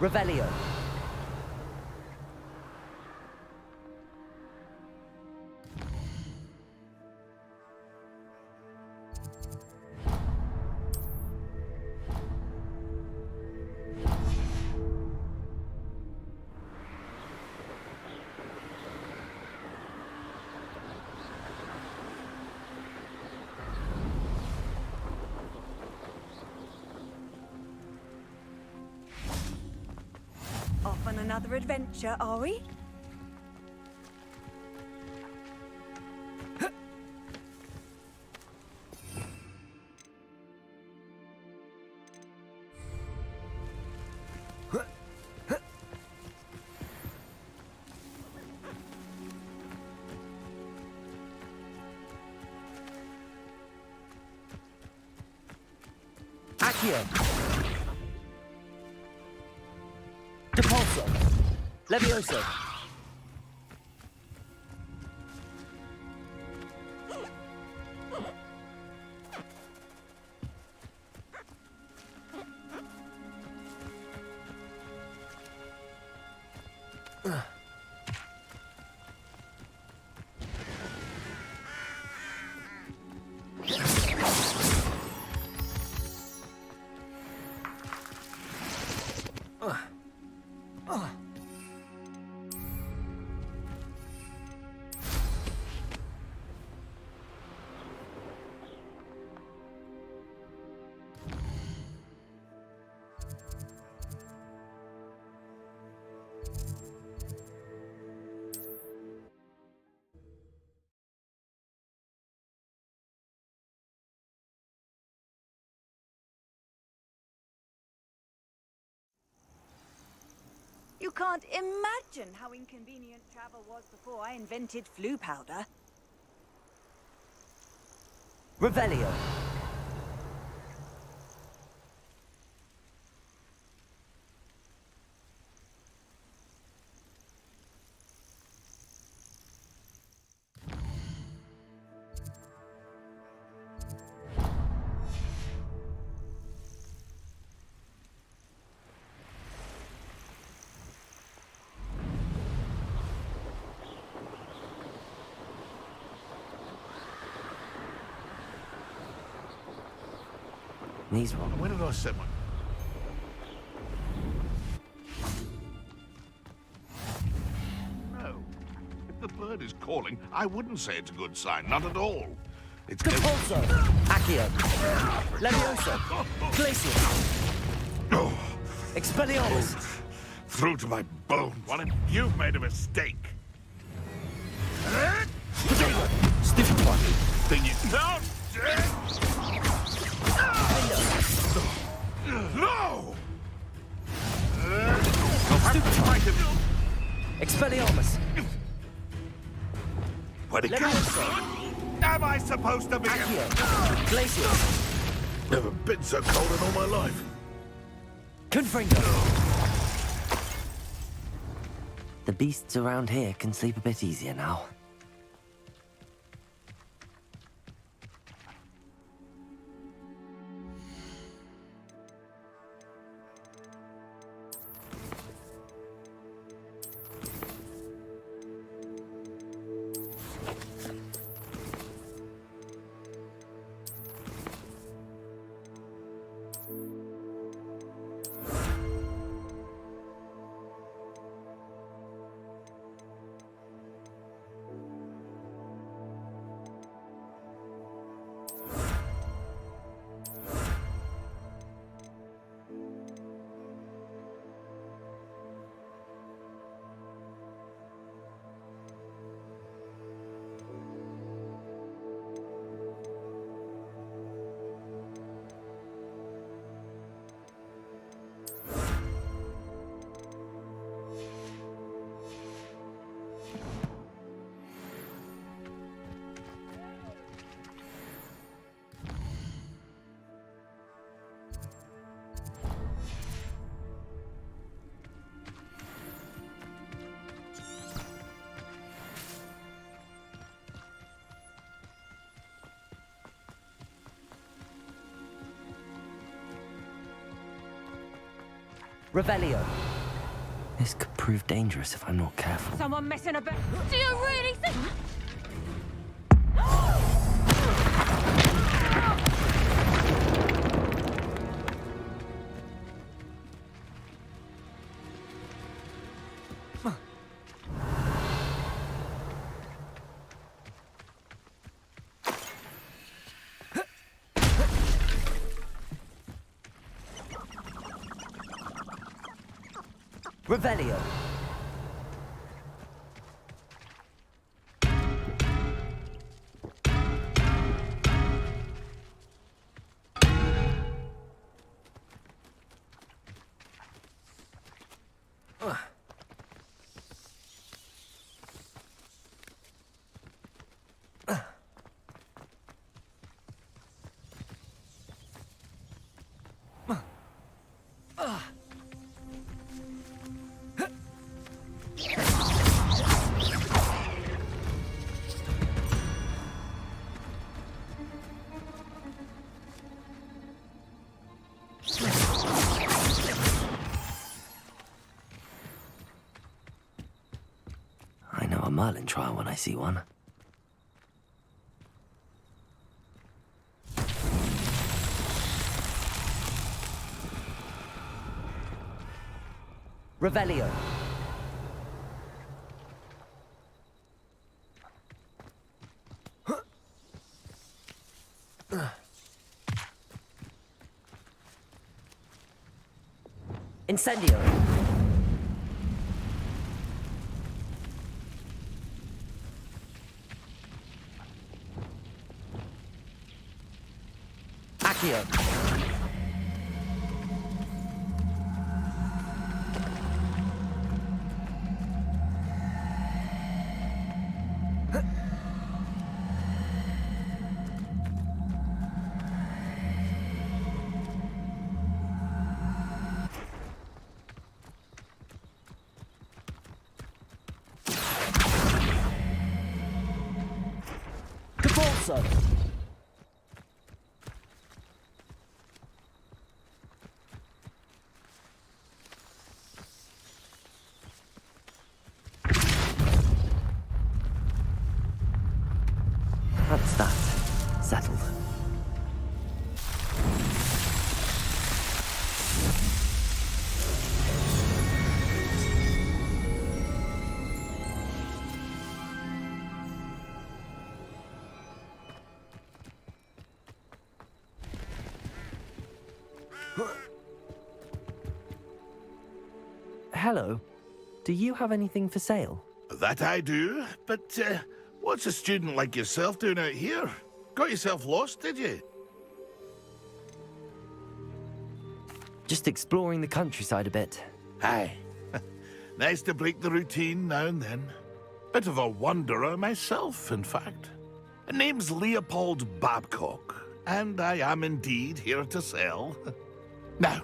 Revelio. Off on another adventure, are we? Accio. Depulso. Levioso. You can't imagine how inconvenient travel was before I invented flu powder. Revelio. These wrong. Where did I set my... No. If the bird is calling, I wouldn't say it's a good sign. Not at all. It's... Depulso. Accio. Levioso. Glacius. Oh, Expelliarmus. through to my bones. What if you've made a mistake? Stiff one. Then you... No! No! Stupid. Expelliarmus. Where'd it go? Levioso. Am I supposed to be... Accio. Glacius. Never been so cold in all my life. Confringo. The beasts around here can sleep a bit easier now. Revelio. This could prove dangerous if I'm not careful. Someone messing about. Do you really think? Revelio. I know a Merlin trial when I see one. Revelio. Incendio. Accio. Cabolso. That's that. Settled. Hello. Do you have anything for sale? That I do, but what's a student like yourself doing out here? Got yourself lost, did you? Just exploring the countryside a bit. Aye. Nice to break the routine now and then. Bit of a wanderer myself, in fact. Name's Leopold Babcock, and I am indeed here to sell. Now,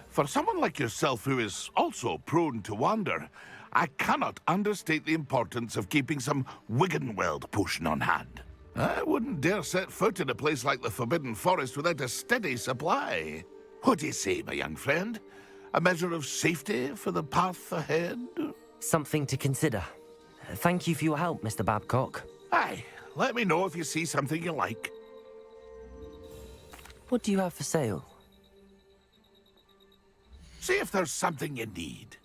for someone like yourself who is also prone to wander, I cannot understate the importance of keeping some Wiggenweld potion on hand. I wouldn't dare set foot in a place like the Forbidden Forest without a steady supply. What do you say, my young friend? A measure of safety for the path ahead? Something to consider. Thank you for your help, Mr. Babcock. Aye, let me know if you see something you like. What do you have for sale? See if there's something you need.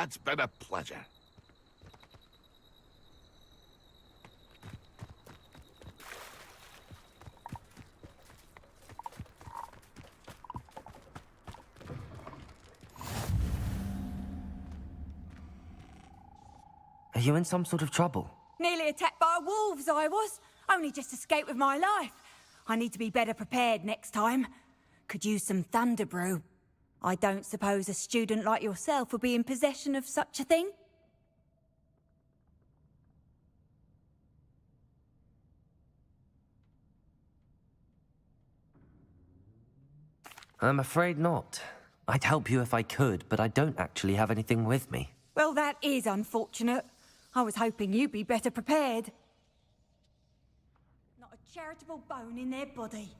It's been a pleasure. Are you in some sort of trouble? Nearly attacked by wolves, I was. Only just escaped with my life. I need to be better prepared next time. Could use some thunder brew. I don't suppose a student like yourself would be in possession of such a thing? I'm afraid not. I'd help you if I could, but I don't actually have anything with me. Well, that is unfortunate. I was hoping you'd be better prepared. Not a charitable bone in their body.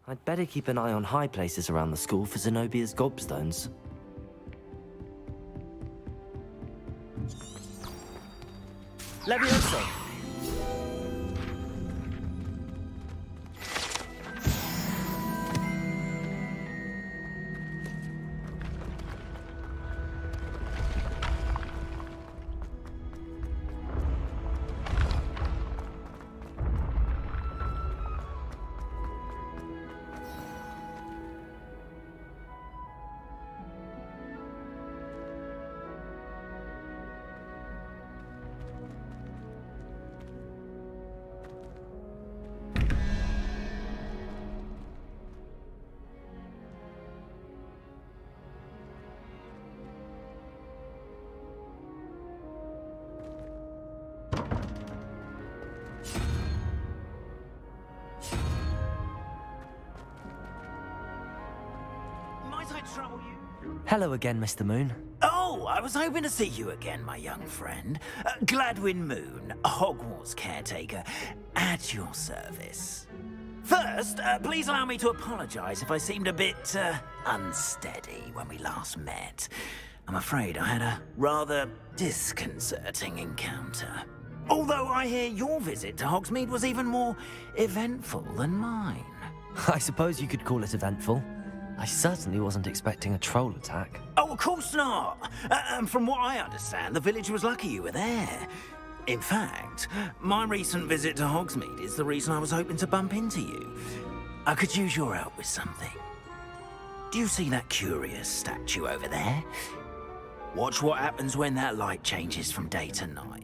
I'd better keep an eye on high places around the school for Zenobia's gobstones. Levioso! Trouble you? Hello again, Mr. Moon. Oh, I was hoping to see you again, my young friend. Gladwin Moon, Hogwarts caretaker, at your service. First, please allow me to apologize if I seemed a bit, unsteady when we last met. I'm afraid I had a rather disconcerting encounter. Although I hear your visit to Hogsmeade was even more eventful than mine. I suppose you could call it eventful. I certainly wasn't expecting a troll attack. Oh, of course not. From what I understand, the village was lucky you were there. In fact, my recent visit to Hogsmeade is the reason I was hoping to bump into you. I could use your help with something. Do you see that curious statue over there? Watch what happens when that light changes from day to night.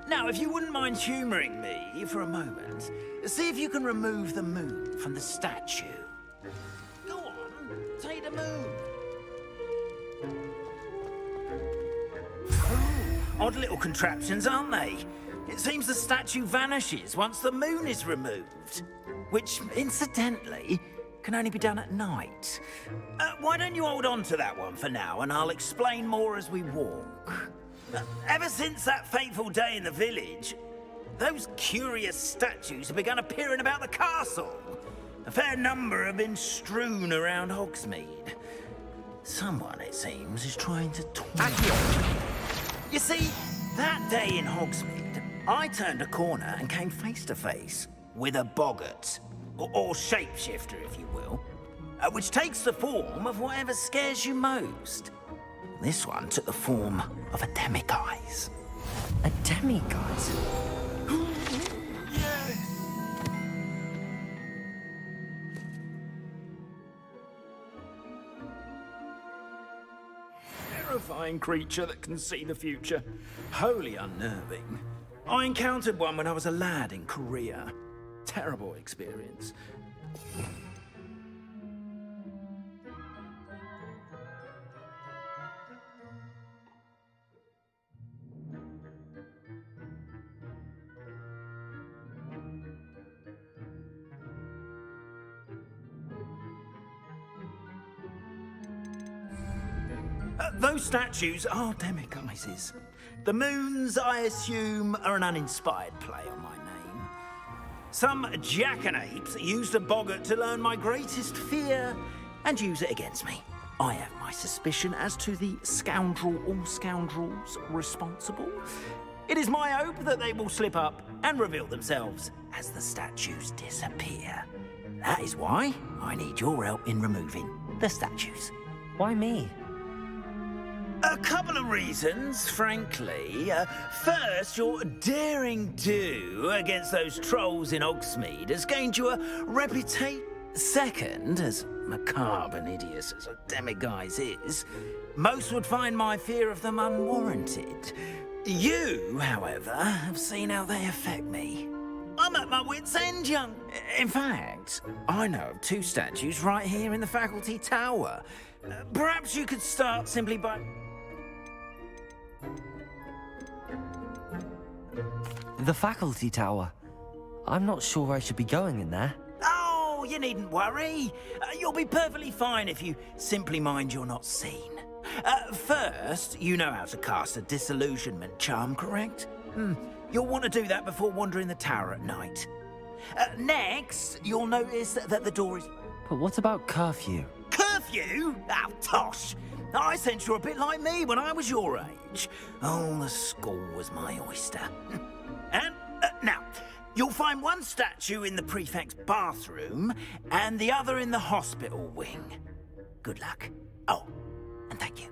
Now, if you wouldn't mind humouring me for a moment, see if you can remove the moon from the statue. Go on, take the moon. Oh, odd little contraptions, aren't they? It seems the statue vanishes once the moon is removed. Which, incidentally, can only be done at night. Why don't you hold on to that one for now, and I'll explain more as we walk. Ever since that fateful day in the village, those curious statues have begun appearing about the castle. A fair number have been strewn around Hogsmeade. Someone, it seems, is trying to Accio! You see, that day in Hogsmeade, I turned a corner and came face to face with a boggart, or shapeshifter, if you will, which takes the form of whatever scares you most. This one took the form of a demiguise. A demiguise? Terrifying creature that can see the future. Wholly unnerving. I encountered one when I was a lad in Korea. Terrible experience. Those statues are demiguises. The moons, I assume, are an uninspired play on my name. Some jackanapes used a boggart to learn my greatest fear and use it against me. I have my suspicion as to the scoundrel or scoundrels responsible. It is my hope that they will slip up and reveal themselves as the statues disappear. That is why I need your help in removing the statues. Why me? A couple of reasons, frankly. First, your daring do against those trolls in Hogsmeade has gained you a reputation. Second, as macabre and hideous as a demiguise is, most would find my fear of them unwarranted. You, however, have seen how they affect me. I'm at my wit's end, young. In fact, I know of 2 statues right here in the faculty tower. Perhaps you could start simply by... The faculty tower. I'm not sure I should be going in there. Oh, you needn't worry. You'll be perfectly fine if you simply mind you're not seen. First, you know how to cast a disillusionment charm, correct? You'll want to do that before wandering the tower at night. Next, you'll notice that the door is... But what about curfew? Curfew? Oh, tosh! I sense you're a bit like me when I was your age. Oh, the school was my oyster. And now, you'll find one statue in the prefect's bathroom and the other in the hospital wing. Good luck. Oh, and thank you.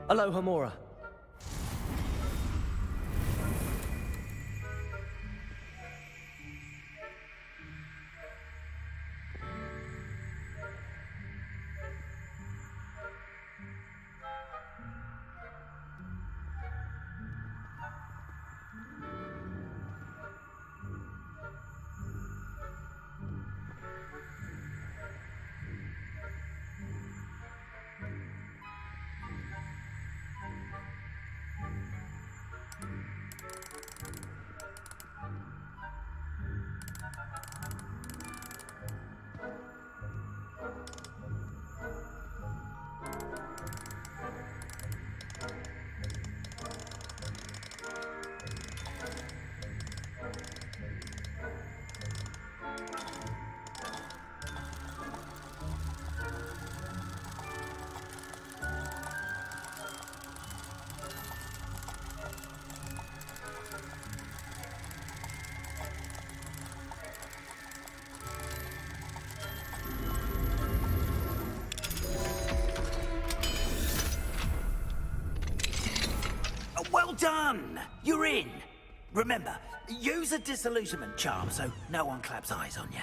Aloha, Mora. Well done! You're in. Remember, use a disillusionment charm so no one claps eyes on you.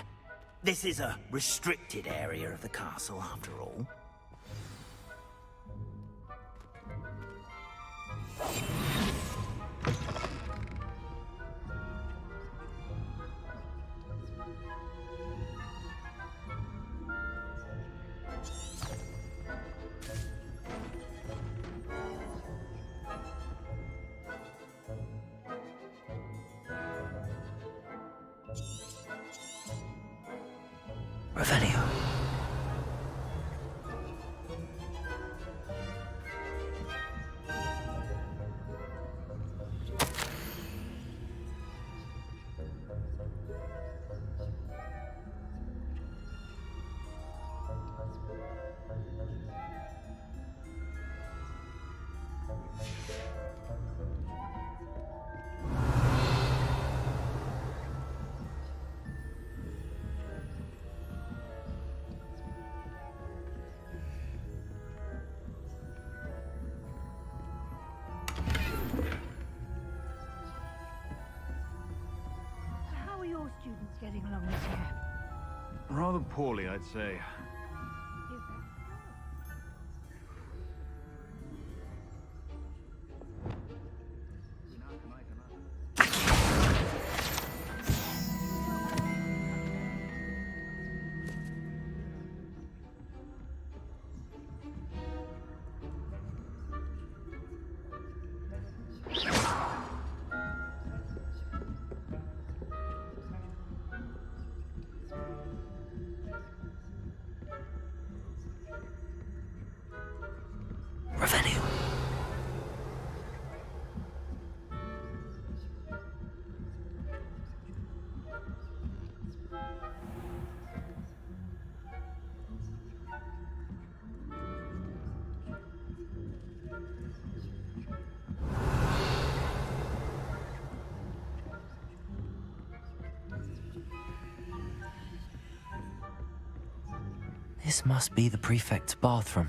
This is a restricted area of the castle, after all. Revelio. How are your students getting along this year? Rather poorly, I'd say. Is that Revelio. This must be the prefect's bathroom.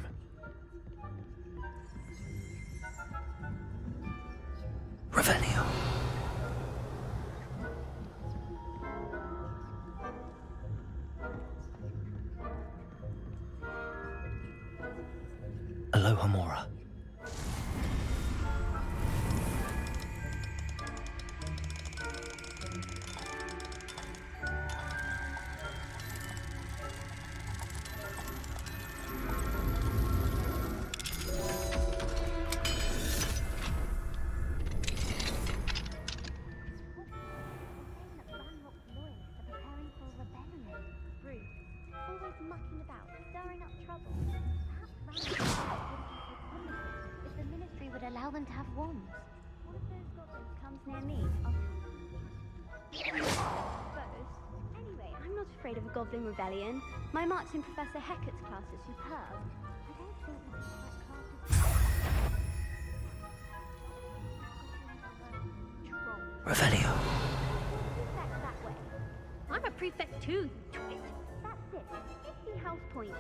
Revelio. Alohomora. Always mucking about, stirring up trouble. Perhaps if the ministry would allow them to have wands. One of those goblins comes near me, suppose. Anyway, I'm not afraid of a goblin rebellion. My marks in Professor Hecat's class are superb. I don't think this class is Revelio. prefect that way. I'm a prefect too, you twit. That's it. 50 house points.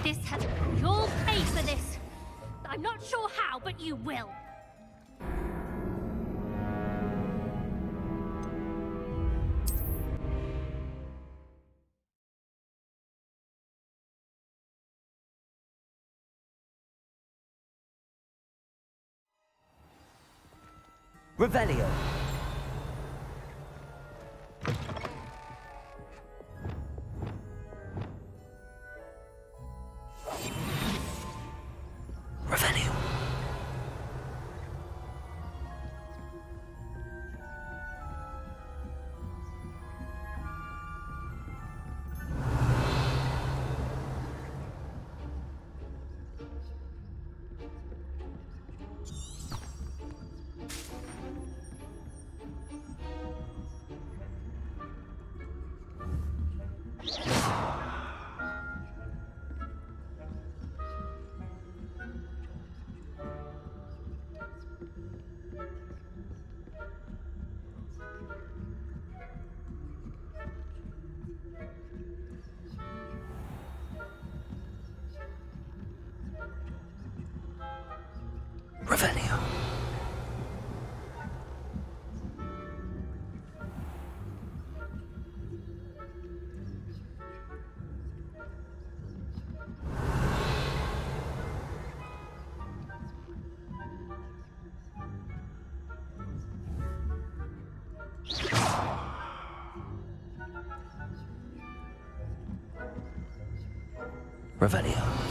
This has... You'll pay for this! I'm not sure how, but you will! Revelio. Revelio. Revelio.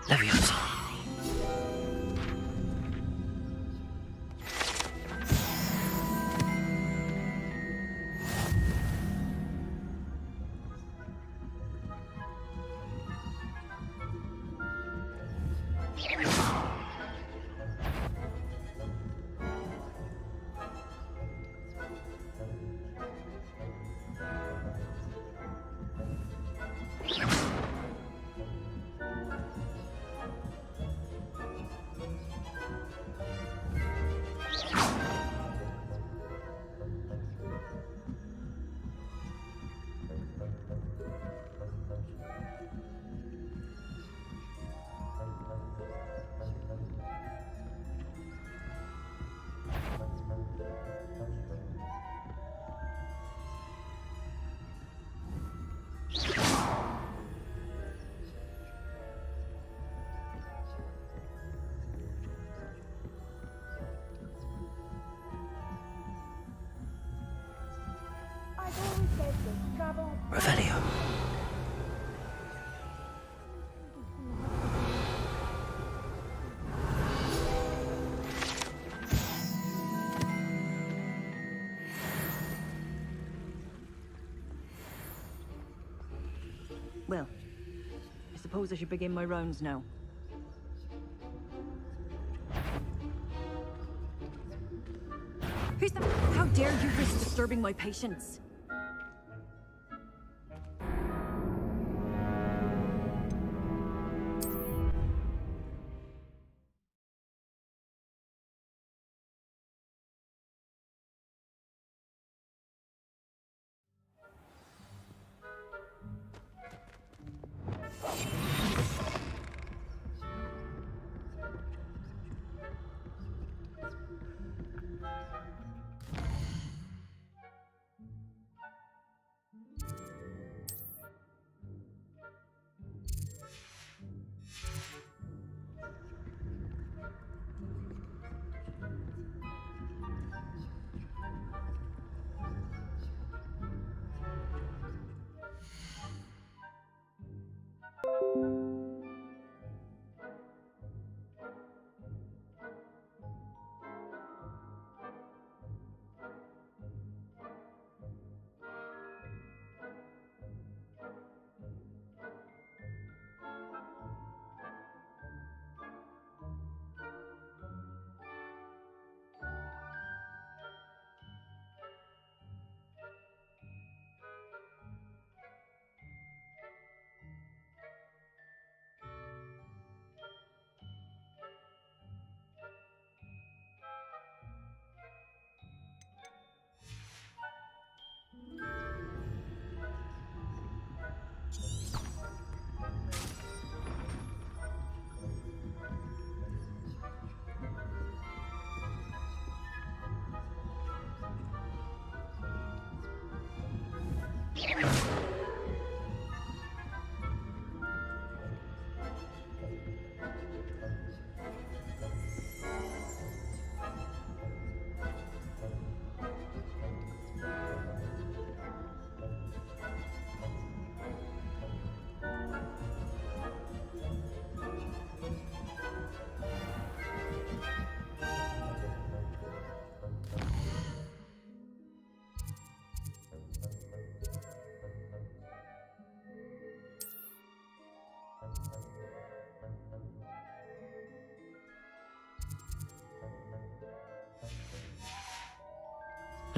Leviosa. I've always said that travel... Revelio. Well, I suppose I should begin my rounds now. Who's the... How dare you risk disturbing my patients?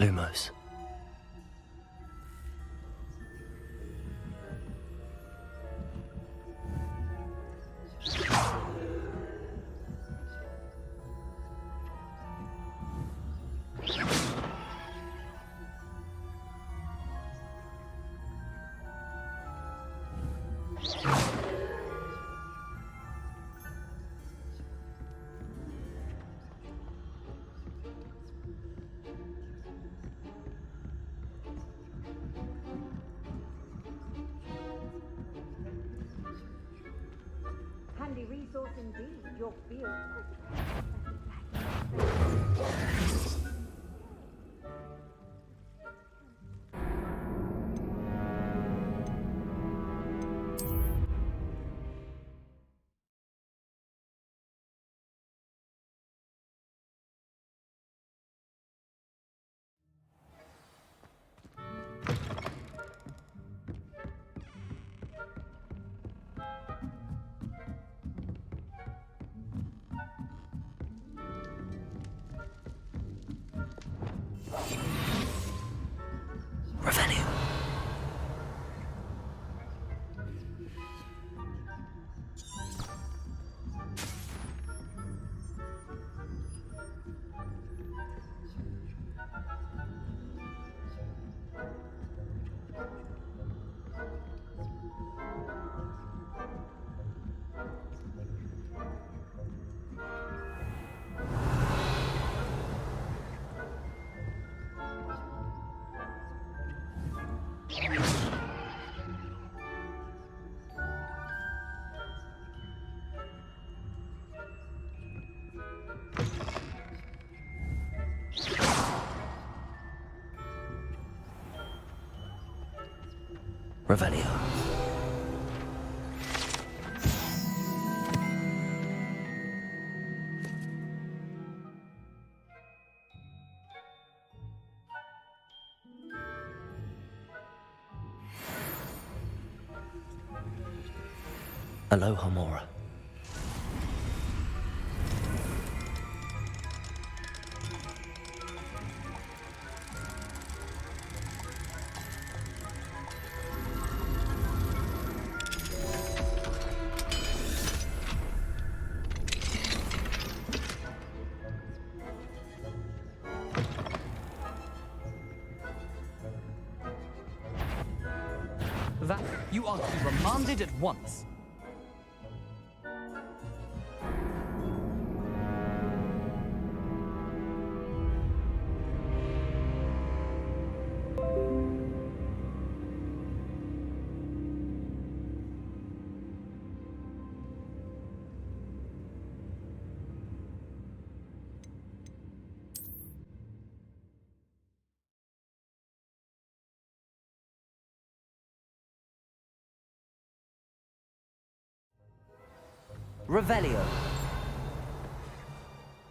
Lumos. Handy resource indeed, your field. Revelio. Revelio. Aloha Mora. That you are to be remanded at once. Revelio.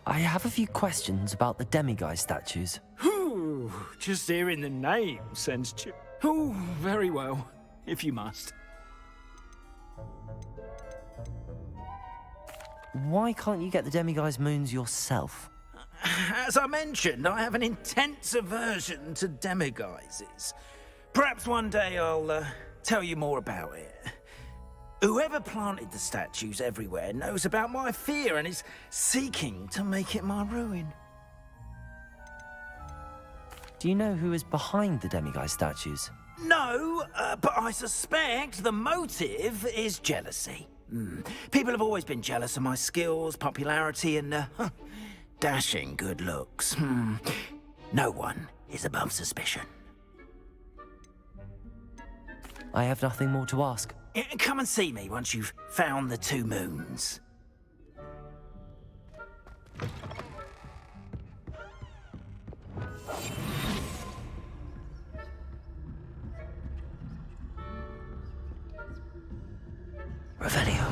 I have a few questions about the demiguise statues. Whew, just hearing the name sends chill. Oh, very well, if you must. Why can't you get the demiguise moons yourself? As I mentioned, I have an intense aversion to demiguises. Perhaps one day I'll tell you more about it. Whoever planted the statues everywhere knows about my fear and is seeking to make it my ruin. Do you know who is behind the demiguise statues? No, but I suspect the motive is jealousy. People have always been jealous of my skills, popularity, and dashing good looks. No one is above suspicion. I have nothing more to ask. Come and see me once you've found the 2 moons. Revelio.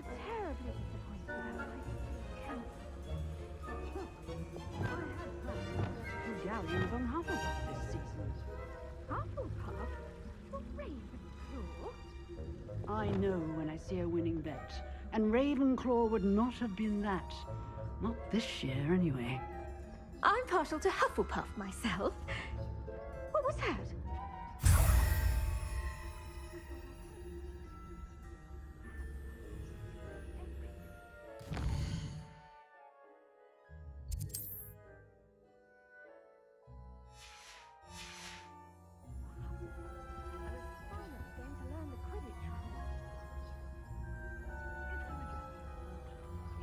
are terribly disappointed about my cancer. I had planned two galleons on Hufflepuff this season. Hufflepuff? For Ravenclaw? I know when I see a winning bet, and Ravenclaw would not have been that. Not this year, anyway. I'm partial to Hufflepuff myself. What was that?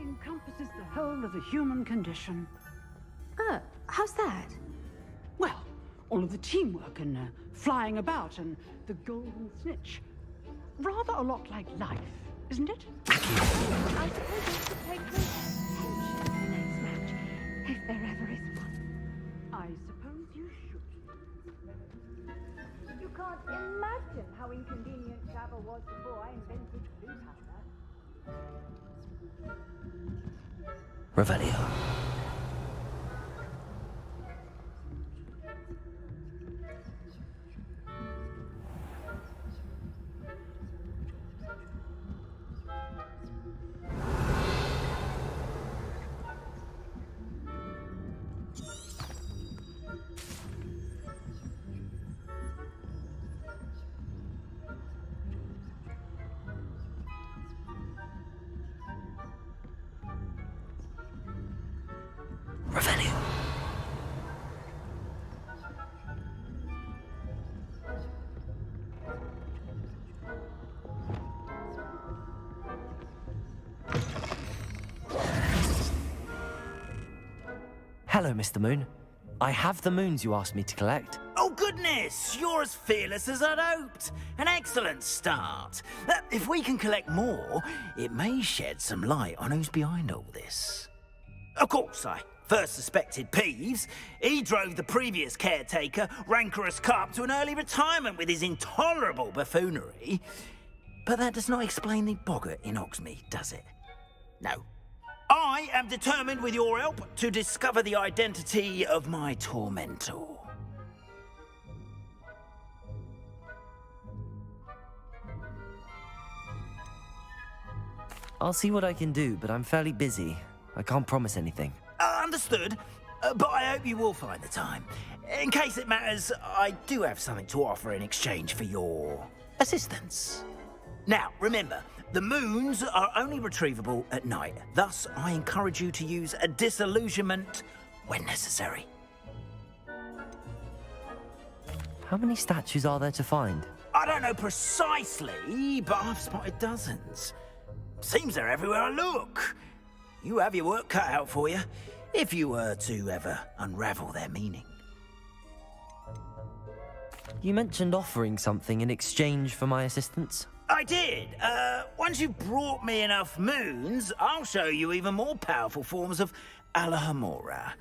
Encompasses the whole of the human condition. How's that? Well, all of the teamwork and flying about and the golden snitch. Rather a lot like life, isn't it? I suppose I should take close attention to the next match, if there ever is one. I suppose you should. You can't imagine how inconvenient travel was before I invented blue powder. Revelio. Revelio. Hello, Mr. Moon. I have the moons you asked me to collect. Oh, goodness! You're as fearless as I'd hoped. An excellent start. If we can collect more, it may shed some light on who's behind all this. Of course, I first suspected Peeves. He drove the previous caretaker, Rancorous Carp, to an early retirement with his intolerable buffoonery. But that does not explain the boggart in Hogsmeade, does it? No. I am determined, with your help, to discover the identity of my tormentor. I'll see what I can do, but I'm fairly busy. I can't promise anything. Understood, but I hope you will find the time. In case it matters, I do have something to offer in exchange for your assistance. Now, remember, the moons are only retrievable at night. Thus, I encourage you to use a disillusionment when necessary. How many statues are there to find? I don't know precisely, but I've spotted dozens. Seems they're everywhere I look. You have your work cut out for you, if you were to ever unravel their meaning. You mentioned offering something in exchange for my assistance. I did. Once you've brought me enough moons, I'll show you even more powerful forms of Alohomora.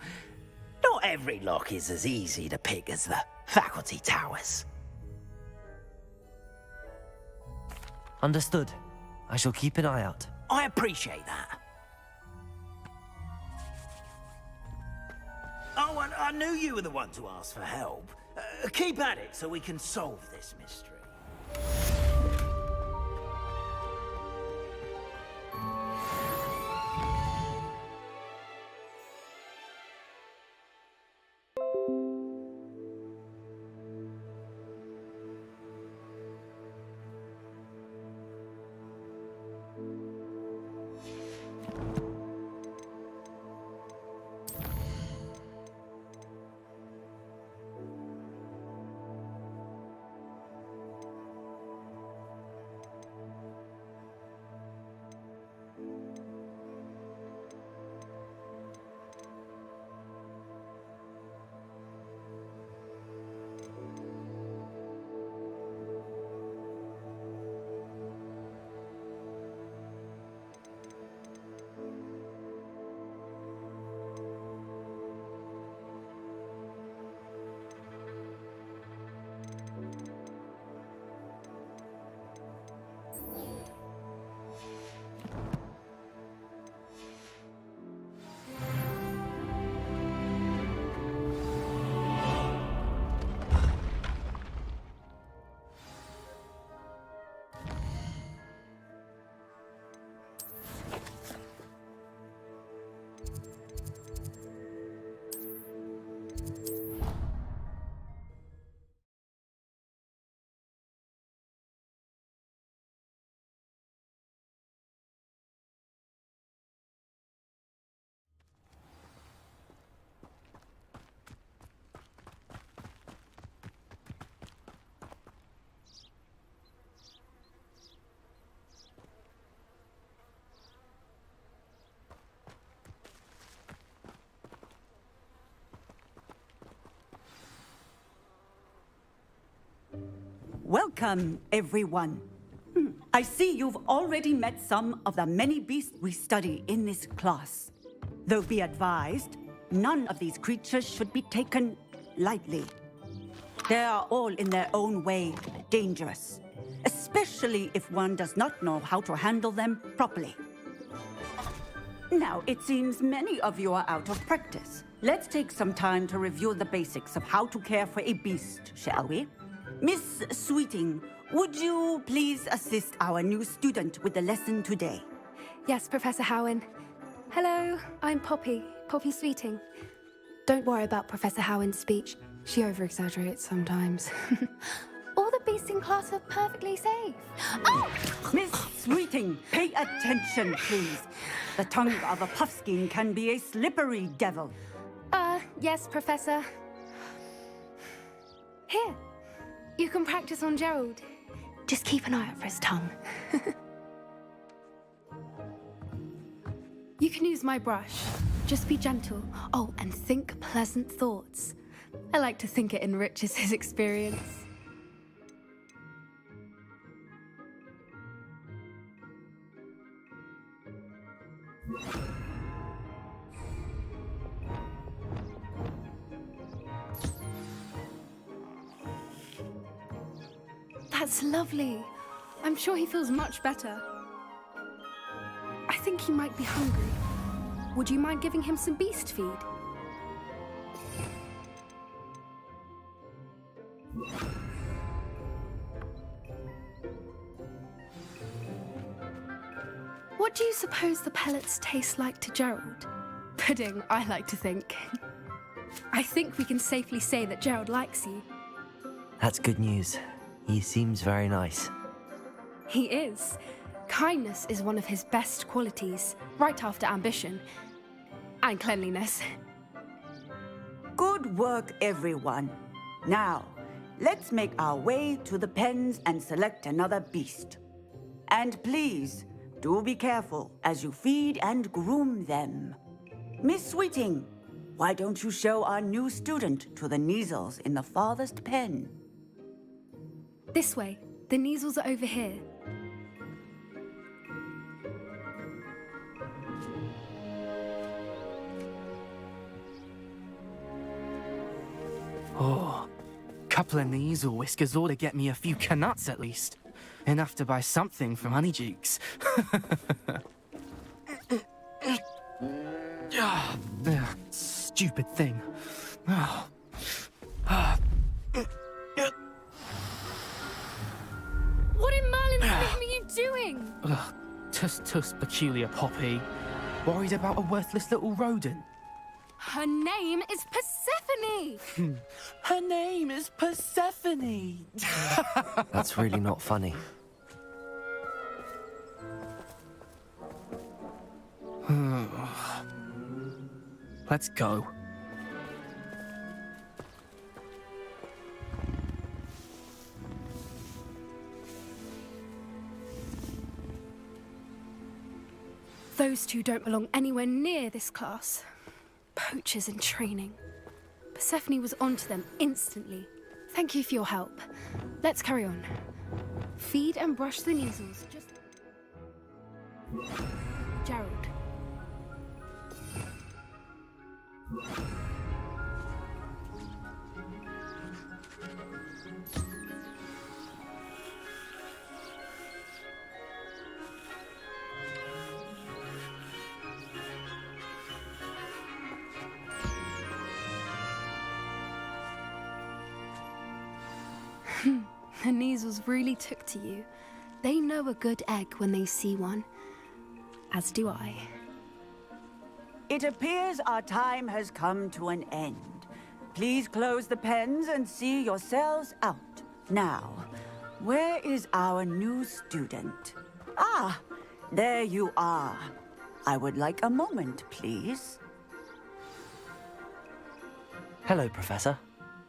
Not every lock is as easy to pick as the faculty towers. Understood. I shall keep an eye out. I appreciate that. Oh, and I knew you were the one to ask for help. Keep at it so we can solve this mystery. Welcome, everyone. I see you've already met some of the many beasts we study in this class. Though be advised, none of these creatures should be taken lightly. They are all in their own way dangerous, especially if one does not know how to handle them properly. Now, it seems many of you are out of practice. Let's take some time to review the basics of how to care for a beast, shall we? Miss Sweeting, would you please assist our new student with the lesson today? Yes, Professor Howen. Hello, I'm Poppy Sweeting. Don't worry about Professor Howen's speech. She over-exaggerates sometimes. All the beasts in class are perfectly safe. Oh! Miss Sweeting, pay attention, please. The tongue of a puffskein can be a slippery devil. Yes, Professor. Here, you can practice on Gerald. Just keep an eye out for his tongue. You can use my brush. Just be gentle. Oh, and think pleasant thoughts. I like to think it enriches his experience. That's lovely. I'm sure he feels much better. I think he might be hungry. Would you mind giving him some beast feed? What do you suppose the pellets taste like to Gerald? Pudding, I like to think. I think we can safely say that Gerald likes you. That's good news. He seems very nice. He is. Kindness is one of his best qualities, right after ambition. And cleanliness. Good work, everyone. Now, let's make our way to the pens and select another beast. And please, do be careful as you feed and groom them. Miss Sweeting, why don't you show our new student to the Kneazles in the farthest pen? This way. The Kneazles are over here. Oh, couple of Kneazle whiskers ought to get me a few canuts at least. Enough to buy something from Honeydukes. Stupid thing. What in Merlin's name are you doing? Tuss, peculiar Poppy. Worried about a worthless little rodent. Her name is Persephone! Her name is Persephone! That's really not funny. Let's go. Those two don't belong anywhere near this class. Poachers in training. Persephone was onto them instantly. Thank you for your help. Let's carry on. Feed and brush the Kneazles. Just... Gerald. The Kneazles really took to you. They know a good egg when they see one. As do I. It appears our time has come to an end. Please close the pens and see yourselves out. Now, where is our new student? Ah, there you are. I would like a moment, please. Hello, Professor.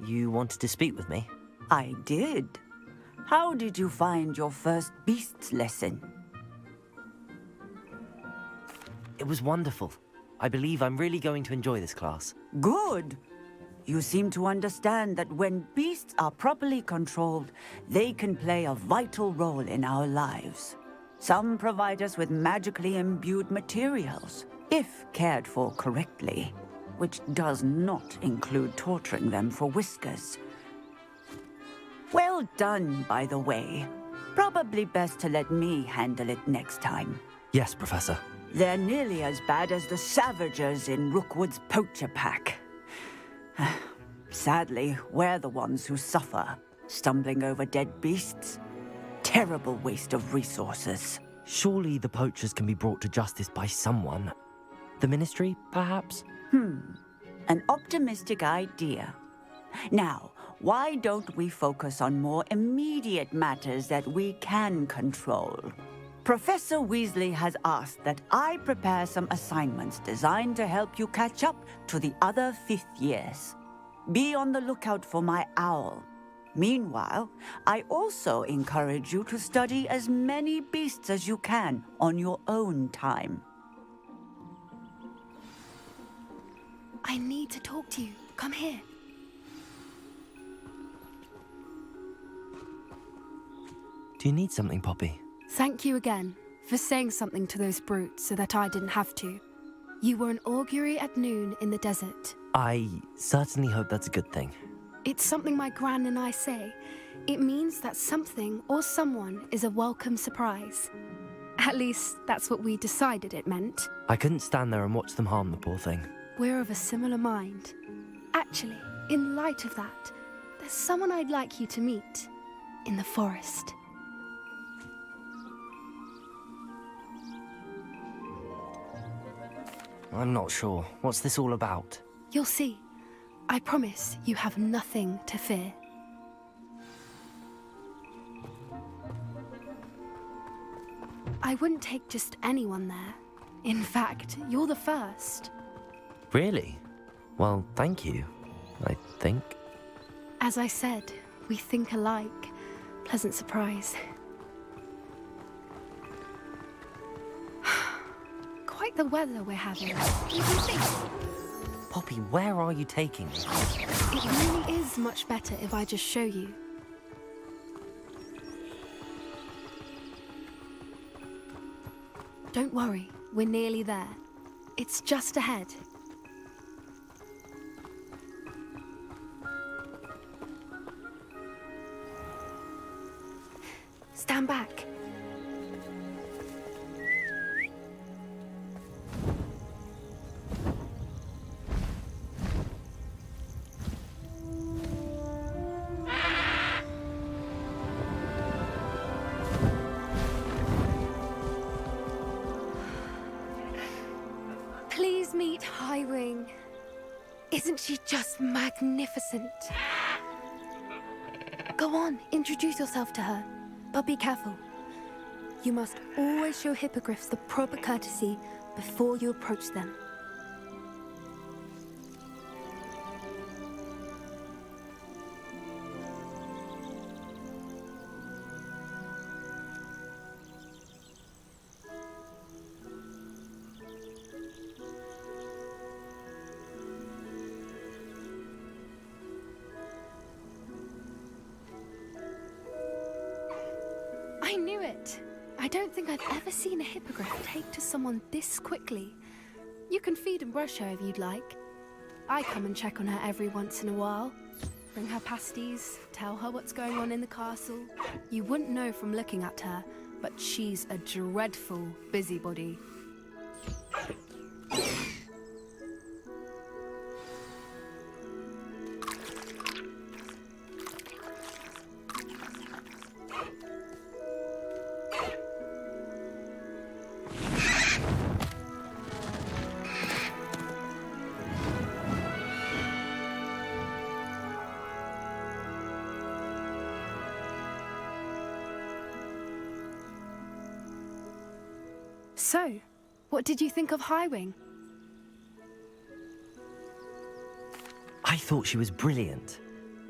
You wanted to speak with me? I did. How did you find your first beasts lesson? It was wonderful. I believe I'm really going to enjoy this class. Good. you seem to understand that when beasts are properly controlled, they can play a vital role in our lives. Some provide us with magically imbued materials, if cared for correctly, which does not include torturing them for whiskers. Well done, by the way. Probably best to let me handle it next time. Yes, Professor. They're nearly as bad as the Savagers in Rookwood's poacher pack. Sadly, we're the ones who suffer, stumbling over dead beasts. Terrible waste of resources. Surely the poachers can be brought to justice by someone. The Ministry, perhaps? An optimistic idea. Now, why don't we focus on more immediate matters that we can control? Professor Weasley has asked that I prepare some assignments designed to help you catch up to the other 5th years. Be on the lookout for my owl. Meanwhile, I also encourage you to study as many beasts as you can on your own time. I need to talk to you. Come here. Do you need something, Poppy? Thank you again for saying something to those brutes so that I didn't have to. You were an augury at noon in the desert. I certainly hope that's a good thing. It's something my gran and I say. It means that something or someone is a welcome surprise. At least, that's what we decided it meant. I couldn't stand there and watch them harm the poor thing. We're of a similar mind. Actually, in light of that, there's someone I'd like you to meet. In the forest. I'm not sure. What's this all about? You'll see. I promise you have nothing to fear. I wouldn't take just anyone there. In fact, you're the first. Really? Well, thank you, I think. As I said, we think alike. Pleasant surprise. Quite the weather we're having. You can think. Poppy, where are you taking me? It really is much better if I just show you. Don't worry, we're nearly there. It's just ahead. Stand back. Please meet Highwing. Isn't she just magnificent? Go on, introduce yourself to her. But be careful. You must always show hippogriffs the proper courtesy before you approach them. I knew it! I don't think I've ever seen a hippogriff take to someone this quickly. You can feed and brush her if you'd like. I come and check on her every once in a while. Bring her pasties, tell her what's going on in the castle. You wouldn't know from looking at her, but she's a dreadful busybody. So, what did you think of Highwing? I thought she was brilliant.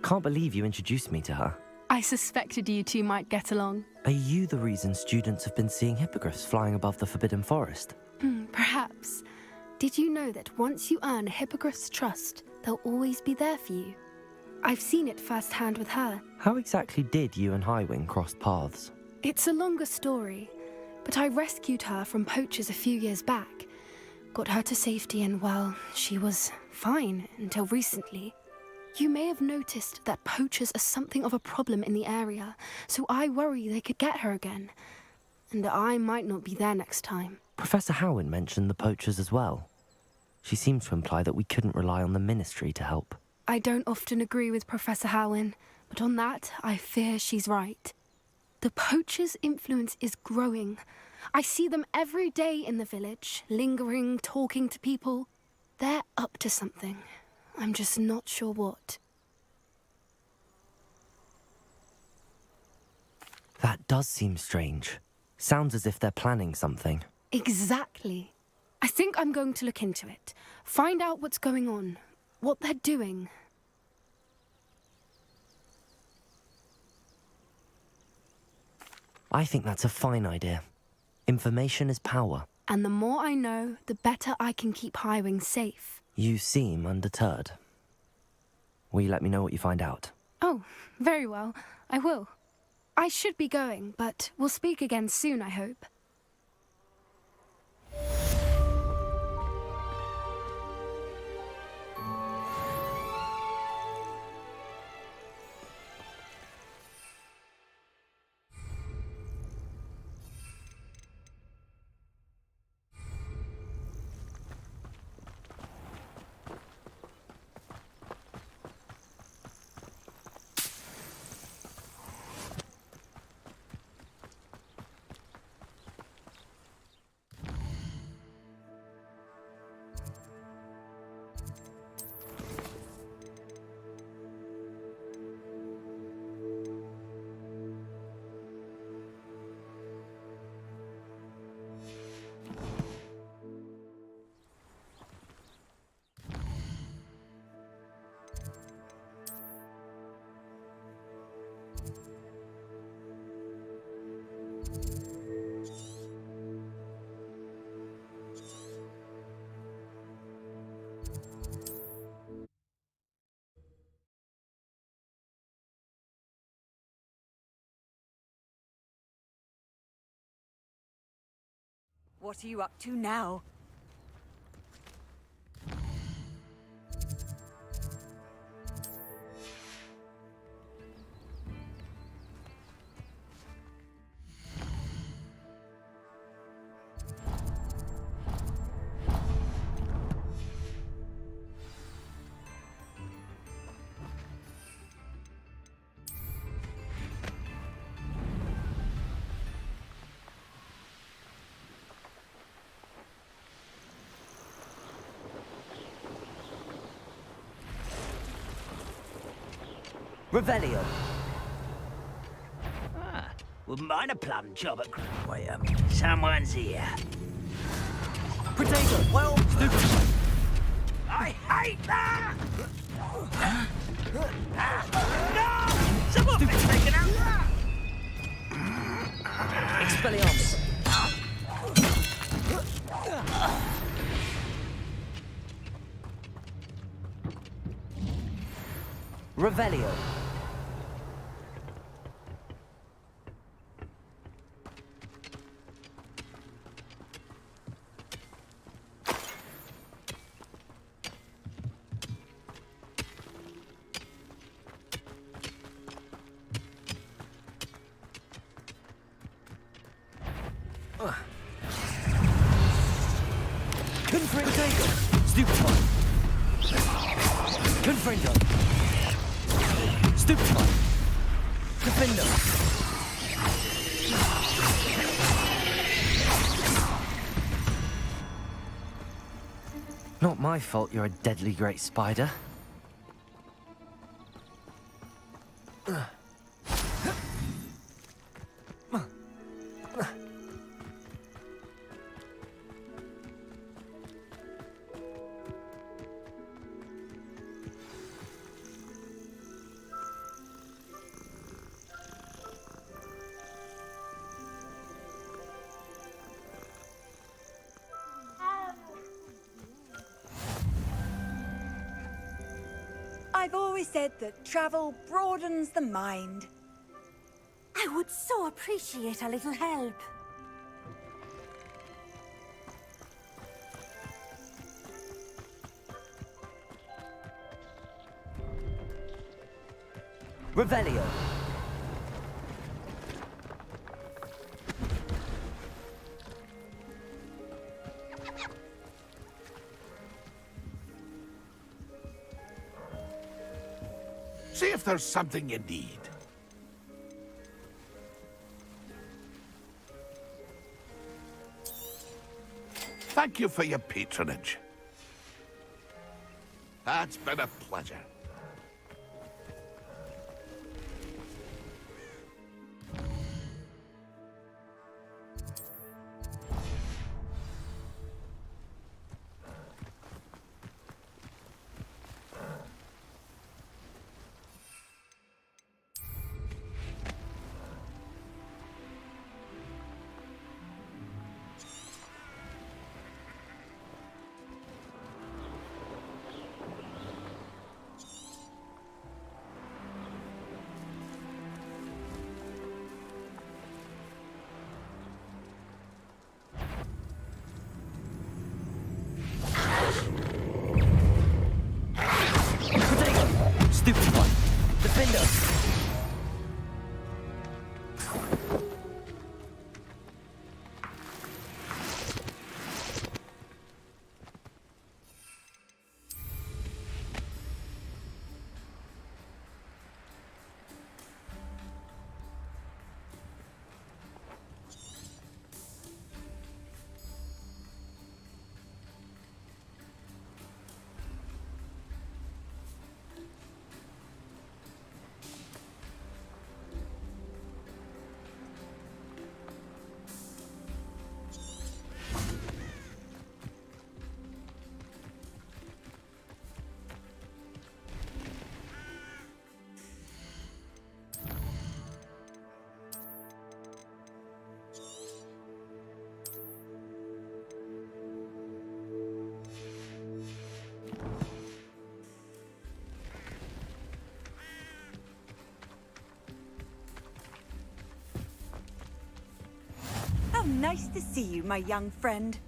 Can't believe you introduced me to her. I suspected you two might get along. Are you the reason students have been seeing hippogriffs flying above the Forbidden Forest? Perhaps. Did you know that once you earn a hippogriff's trust, they'll always be there for you. I've seen it firsthand with her. How exactly did you and Highwing cross paths? It's a longer story, but I rescued her from poachers a few years back. Got her to safety and, well, she was fine until recently. You may have noticed that poachers are something of a problem in the area, so I worry they could get her again. And I might not be there next time. Professor Howin mentioned the poachers as well. She seemed to imply that we couldn't rely on the Ministry to help. I don't often agree with Professor Howin, but on that, I fear she's right. The poachers' influence is growing. I see them every day in the village, lingering, talking to people. They're up to something. I'm just not sure what. That does seem strange. Sounds as if they're planning something. Exactly. I think I'm going to look into it. Find out what's going on, what they're doing. I think that's a fine idea. Information is power. And the more I know, the better I can keep Highwing safe. You seem undeterred. Will you let me know what you find out? Oh, very well. I will. I should be going, but we'll speak again soon, I hope. What are you up to now? Revelio. Wouldn't mind a plum job at... Wait, someone's here. Potato! Well, stupid! I hate that! No! Someone been taken out! Expelliarmus! Revelio. Confringo. Stupefy. Confringo. Stupefy. Defender. Not my fault you're a deadly great spider. I've always said that travel broadens the mind. I would so appreciate a little help. Revelio. See if there's something you need. Thank you for your patronage. It's been a pleasure. Stupid one. Defender. How nice to see you, my young friend.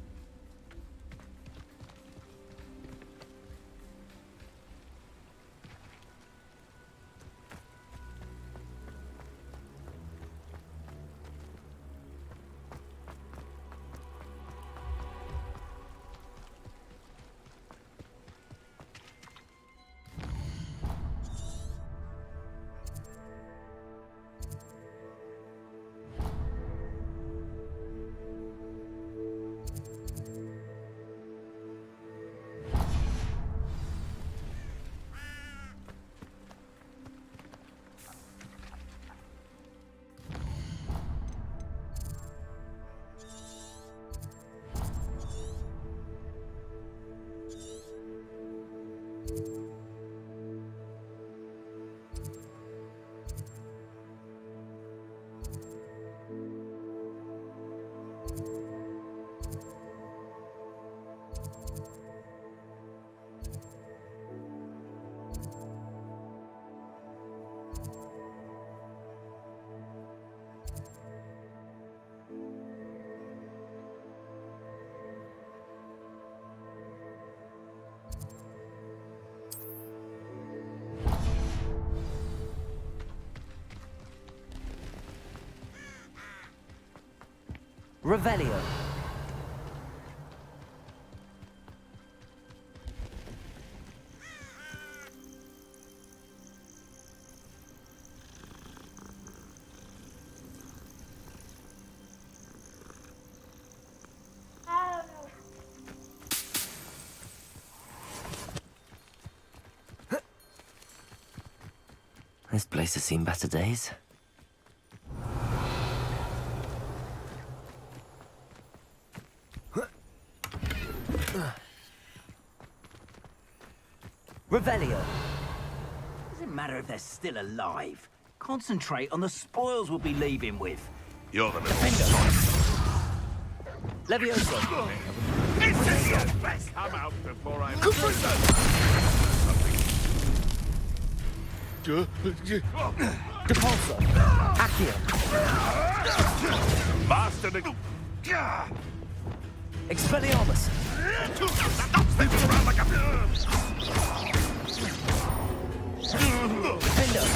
Revelio. This place has seen better days. Revelio. Doesn't matter if they're still alive. Concentrate on the spoils we'll be leaving with. You're the Levioso. It's your best. Come out before I... Depulso. Accio. Master Expelliarmus. Stop sleeping around like a... Defender.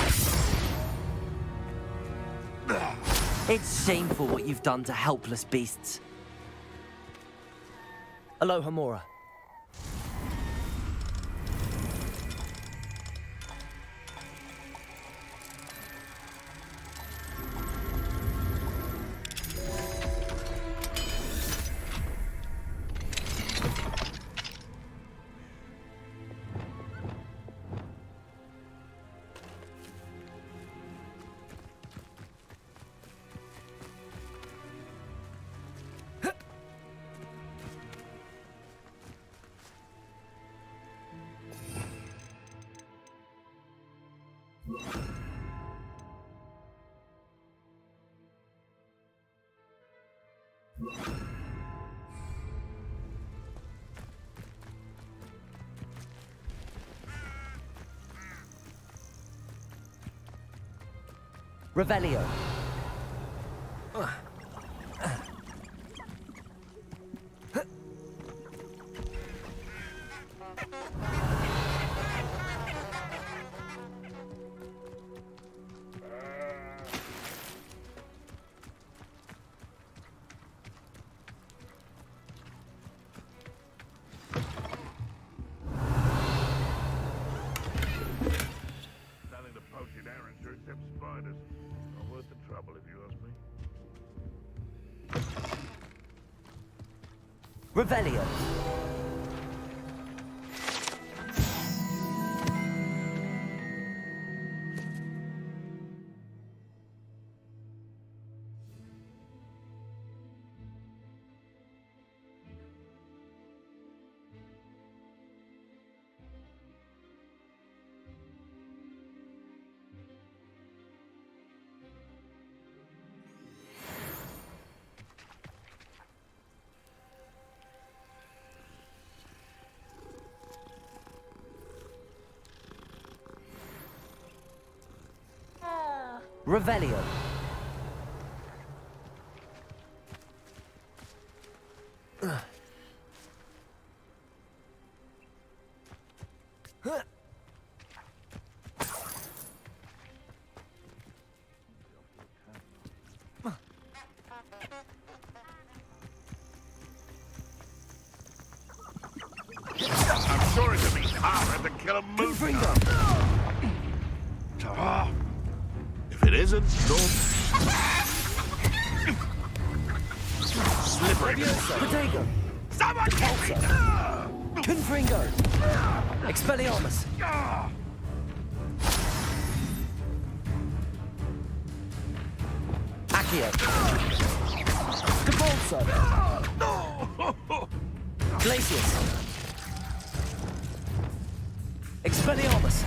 It's shameful what you've done to helpless beasts. Aloha Mora. Revelio. Selling the poaching errands sure except spiders. Not worth the trouble, if you ask me. Revelio. Revelio. I'm sure it'll be harder to kill a moose. If it isn't, no. Slippery. Protego. Someone help me! Confringo. Expelliarmus. Accio. Depulso. Glacius. Expelliarmus.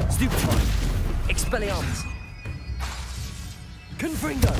Stupefy. Expelliarmus. Confringo.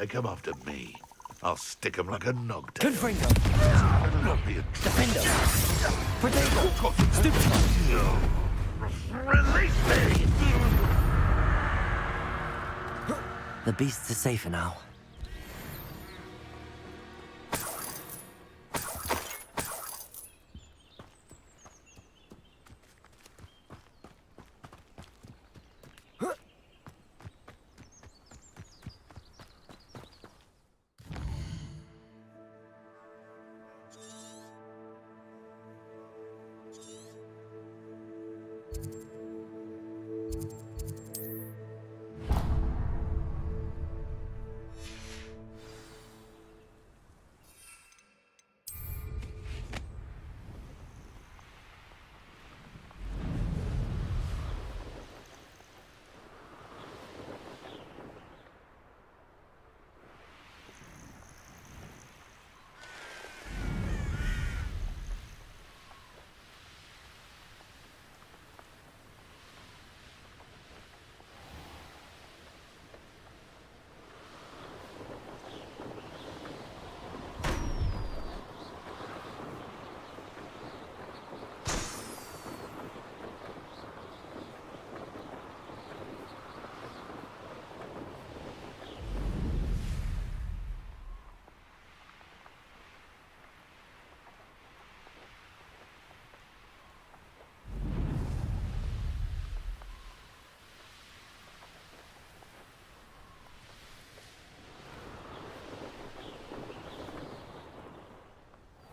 they come after me, I'll stick 'em like a nogtail. Confringo! Better not be a Defendo! Protego! Stupid! Release me! The beasts are safer now.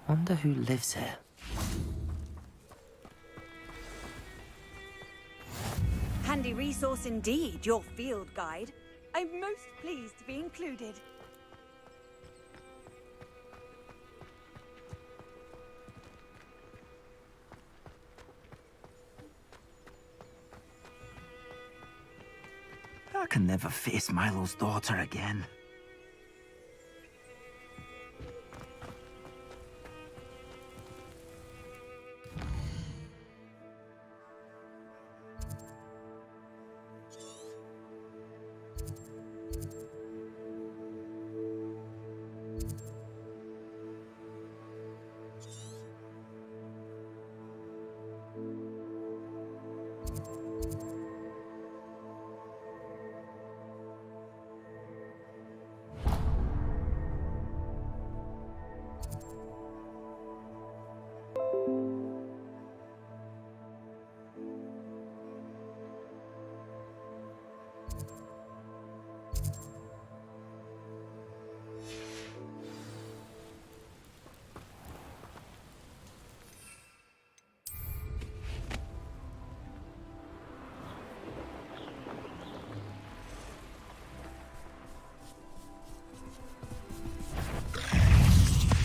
Wonder who lives here. Handy resource indeed, your field guide. I'm most pleased to be included. I can never face Milo's daughter again.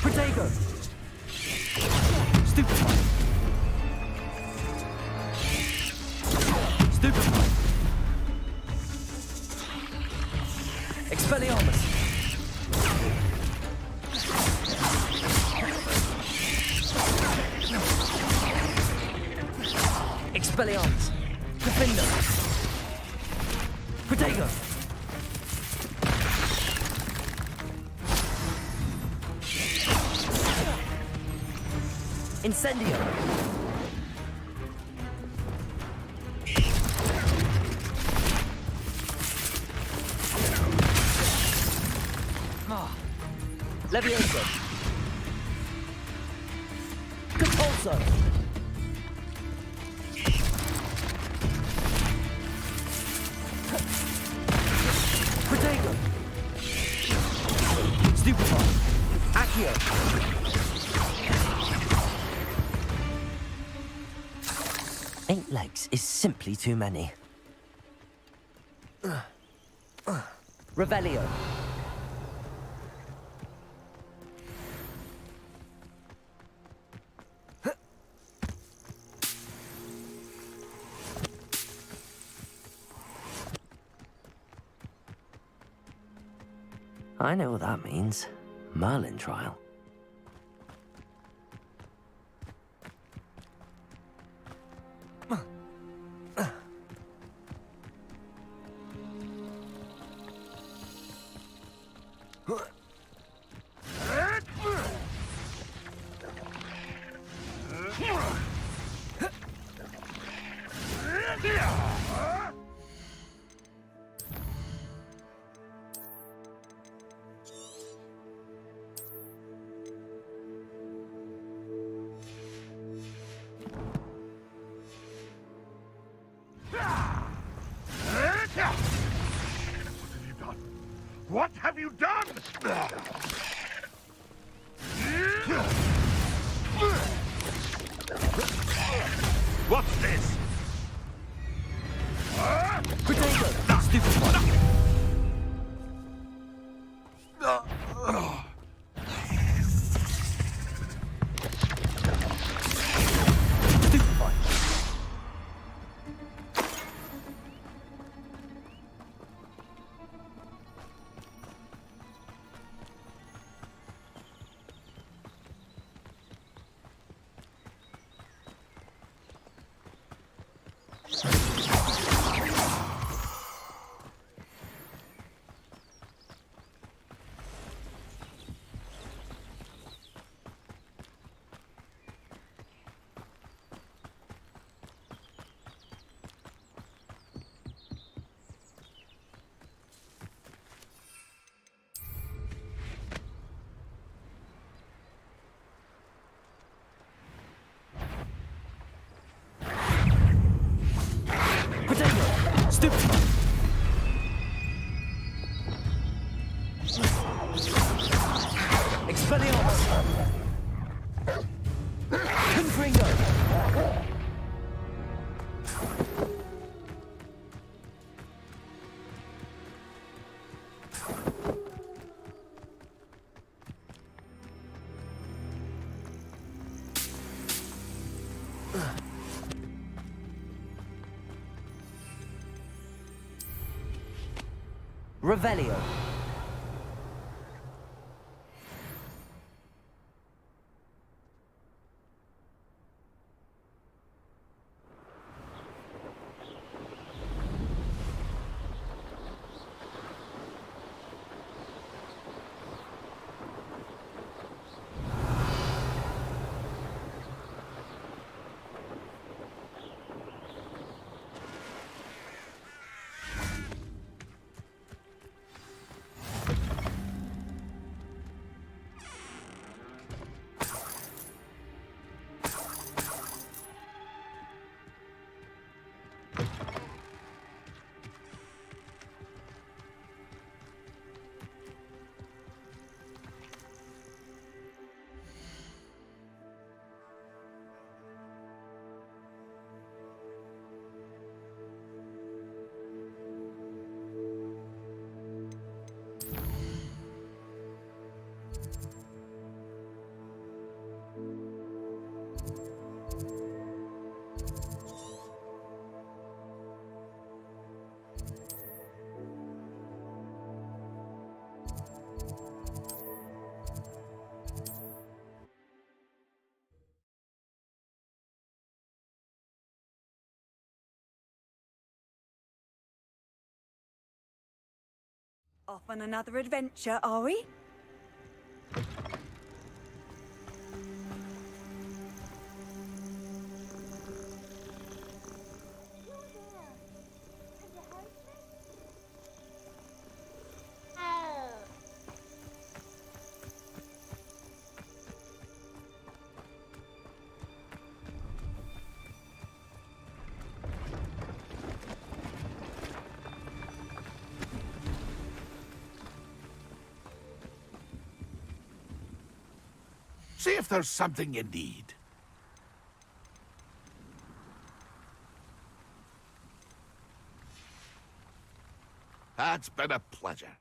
Protego! Stupefy! Stupefy! Expelliarmus! Expelliarmus! Defendo! Protego! Incendio! Levioso! Compulso! Protego! Stupefy! Accio! Eight legs is simply too many. Revelio. I know what that means. Merlin trial. What have you done? What's this? Potato! Stupefy! Stupefy! Potato! Stupefy! Expelliarmus! Confringo! Revelio. Off on another adventure, are we? See if there's something you need. It's been a pleasure.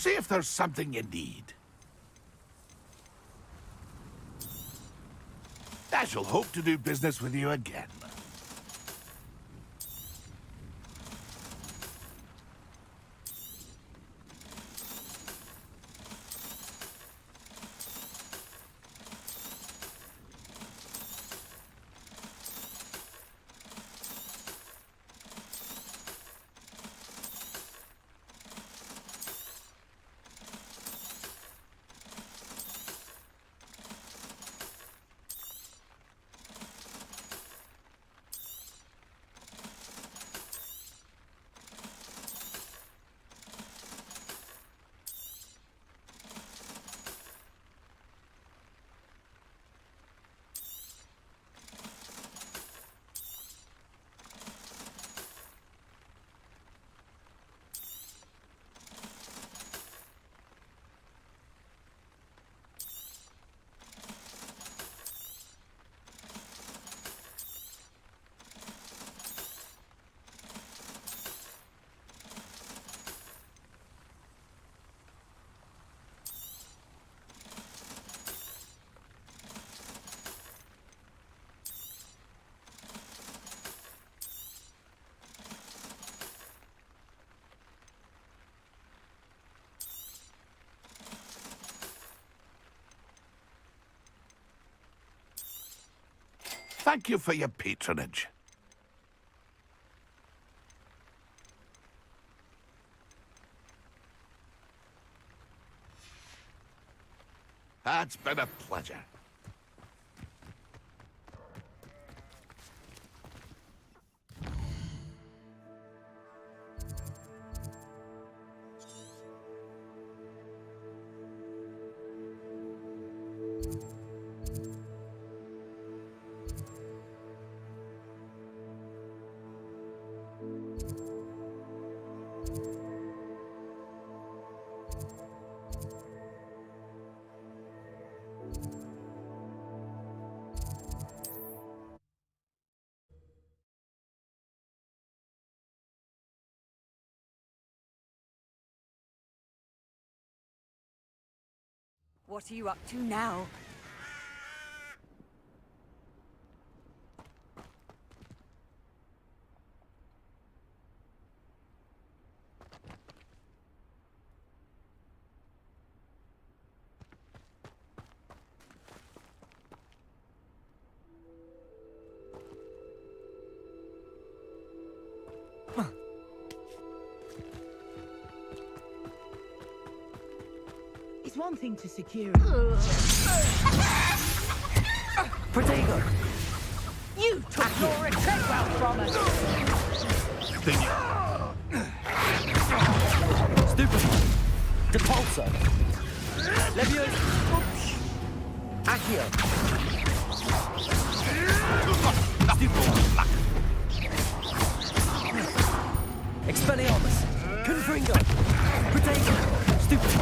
See if there's something you need. I shall hope to do business with you again. Thank you for your patronage. It's been a pleasure. What are you up to now? It's one thing to secure. Protego! You took your retreat well from us. Stupefy! Depulso! Leviosa! Accio! Stupefy! Expelliarmus! Confringo! Protego! Stupefy!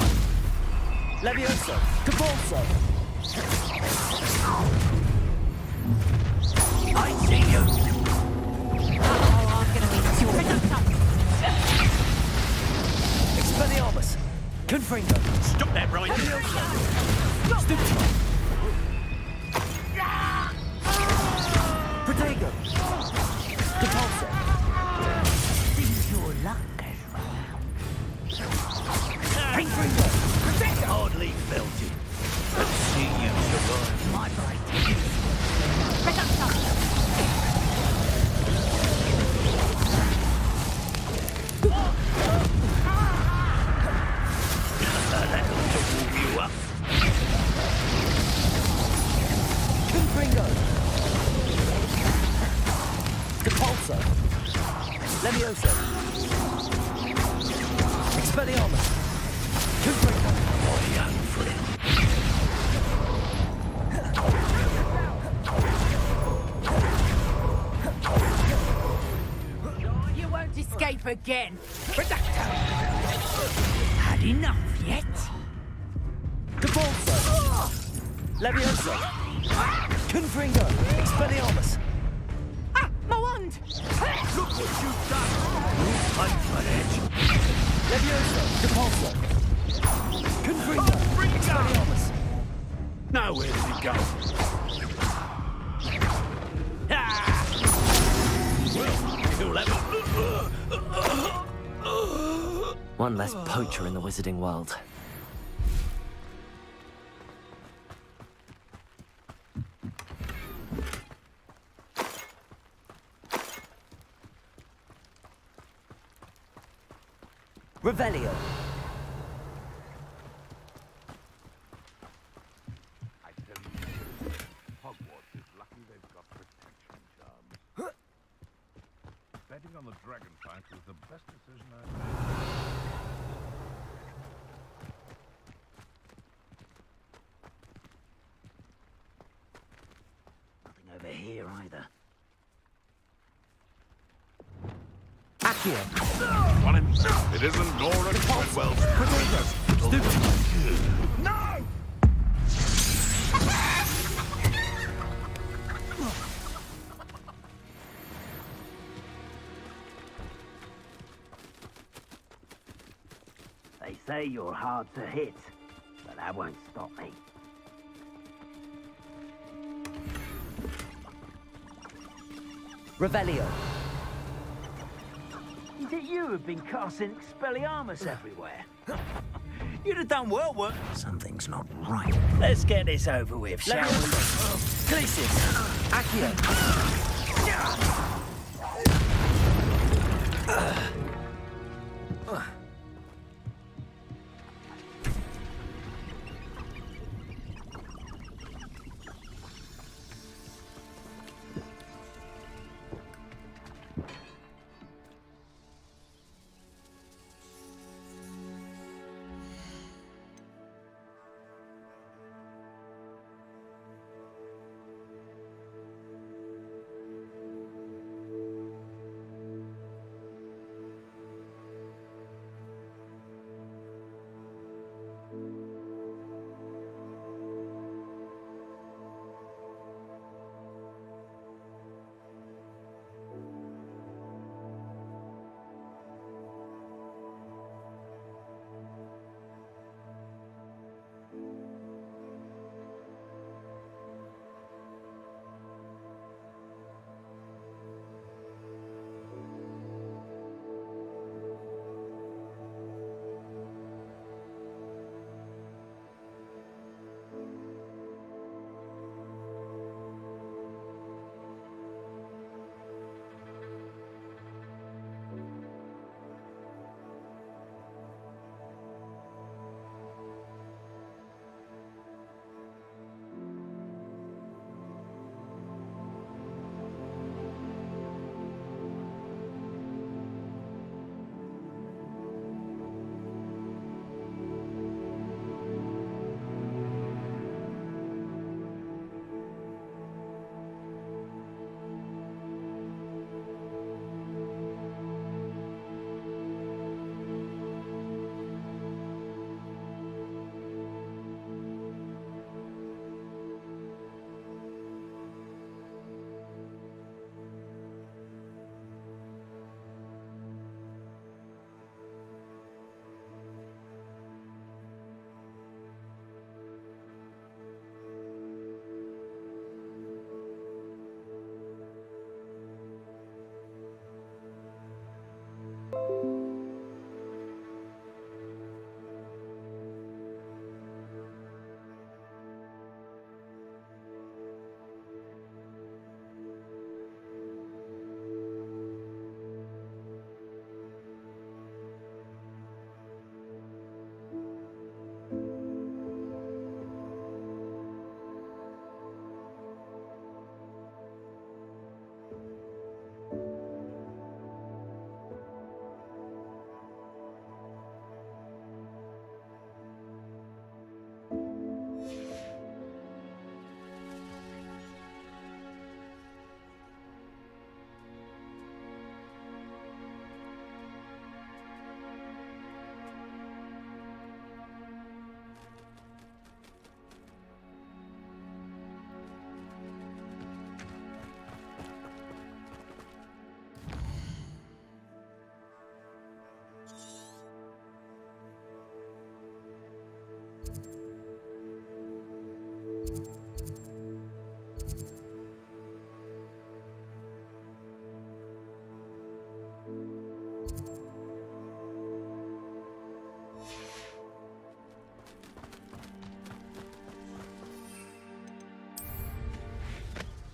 Leviosa! Depulso! I see you! Oh, I'm gonna need you. Expelliarmus! Confringo! Stop that right now! Stupefy! Protego! Depulso! Seems your luck has run out. Confringo! Hardly felt it. Let's see you survive. My right That'll to warm you up. Confringo! Depulso! Leviosa! Expelliarmus! Confringo! My young friend. You won't escape again. Had enough yet? Depulso! Leviosa! Confringo! Expelliarmus! Ah, my wand! Look what you've done! I'm for it. Leviosa! Depulso! Expelliarmus! Now where does it go? One less poacher in the wizarding world. Revelio. I tell you, Hogwarts is lucky they've got protection charms. Betting on the dragon fight was the best decision I've made. Nothing over here either. Accio. One in. It isn't Nora Caldwell's No! They say you're hard to hit, but that won't stop me. Revelio. Is it you who've been casting Expelliarmus everywhere? You'd have done well, work. Something's not right. Let's get this over with, shall we? Glacius. Accio.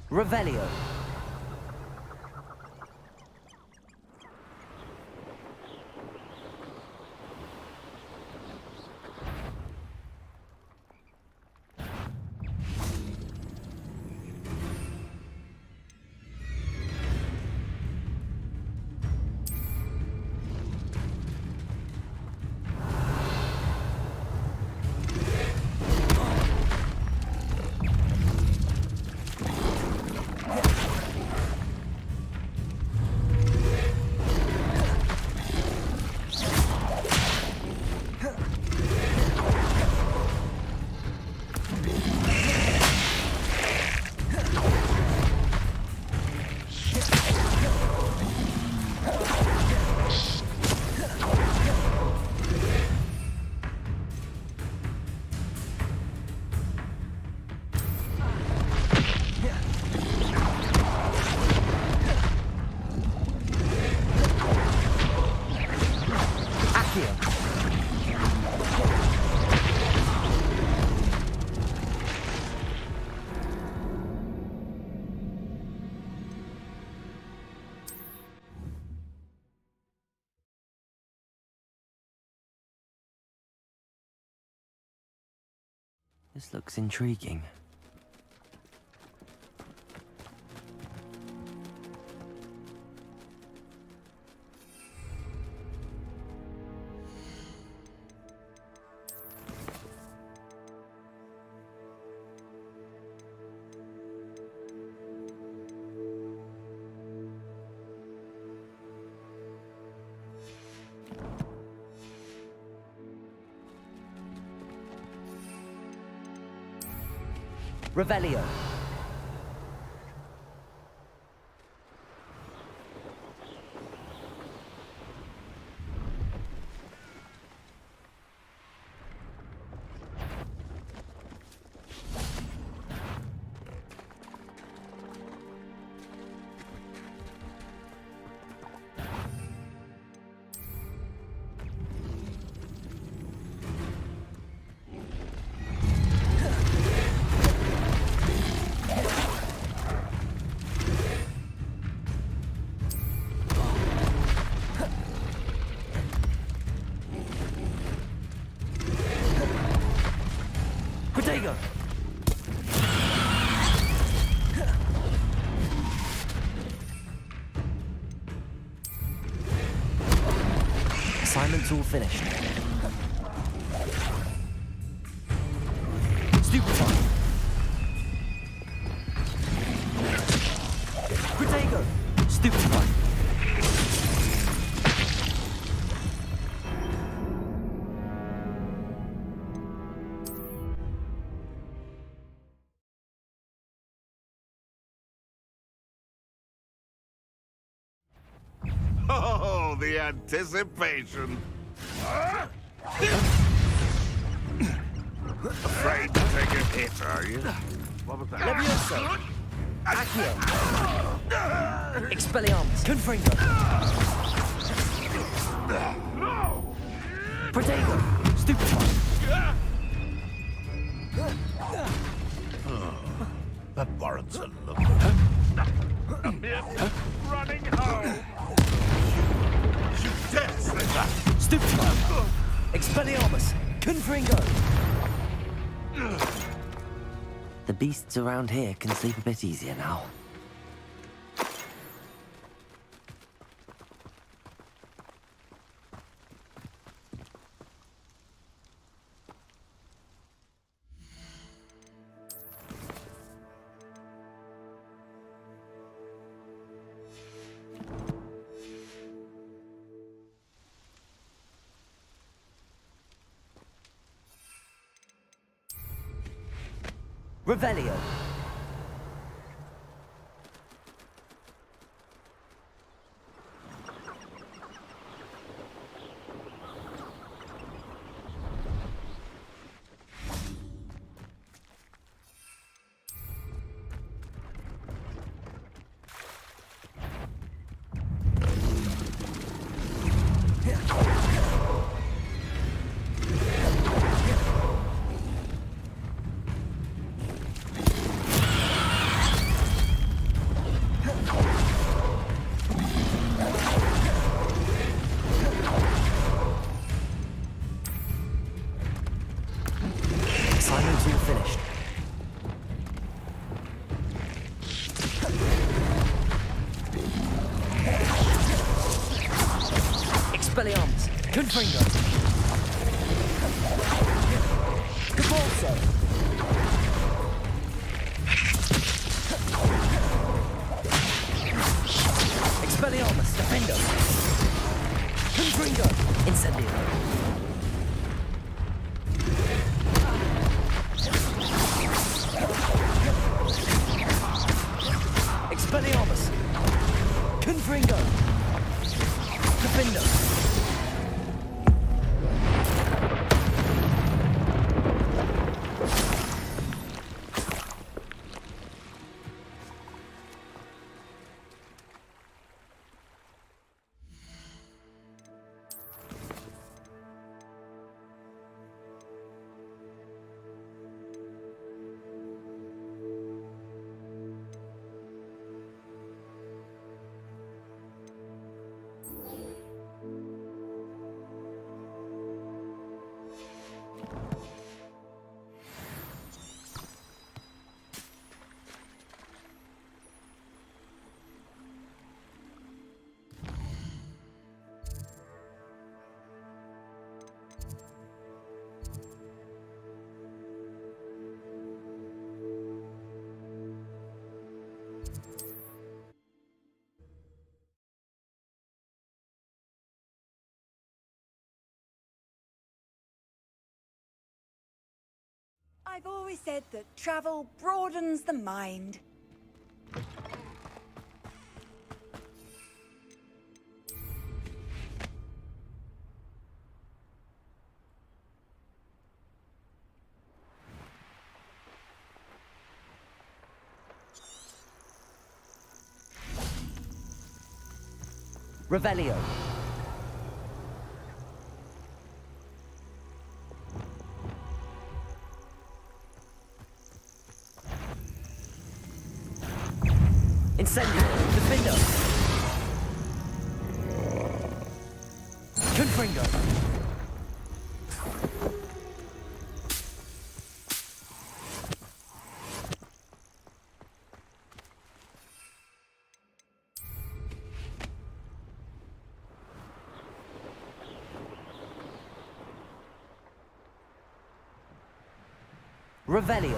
Revelio. This looks intriguing. Revelio. Assignment's all finished. Stupefy. Protego. Stupefy. Oh, the anticipation. Afraid to take a hit, are you? What was that? Levioso. Accio. Expelliarmus. Confringo. Protego. Stupefy. That warrants a look. Running home. You dare say that? Stupefy. Expelliarmus. Confringo. The beasts around here can sleep a bit easier now. Revelio. Assignment's all finished. Expelliarmus. Confringo. Cabalso. Expelliarmus. Defendo. Confringo. Incendio. Expelliarmus. Confringo. Defendo. I've always said that travel broadens the mind. Revelio. Incendio. Defendo. Confringo. Revelio.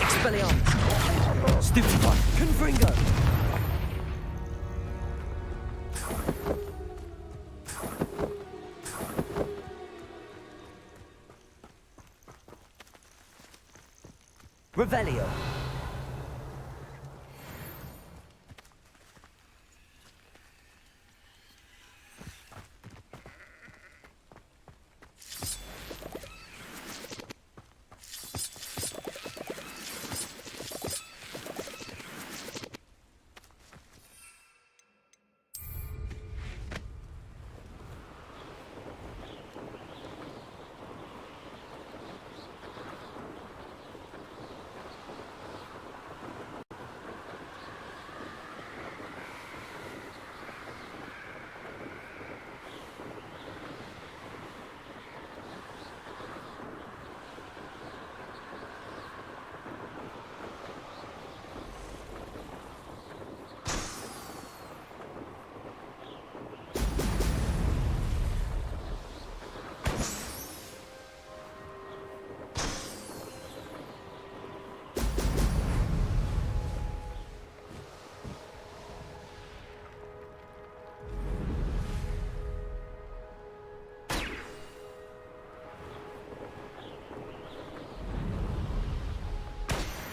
Expelliarmus. Stupefy. Confringo. Revelio.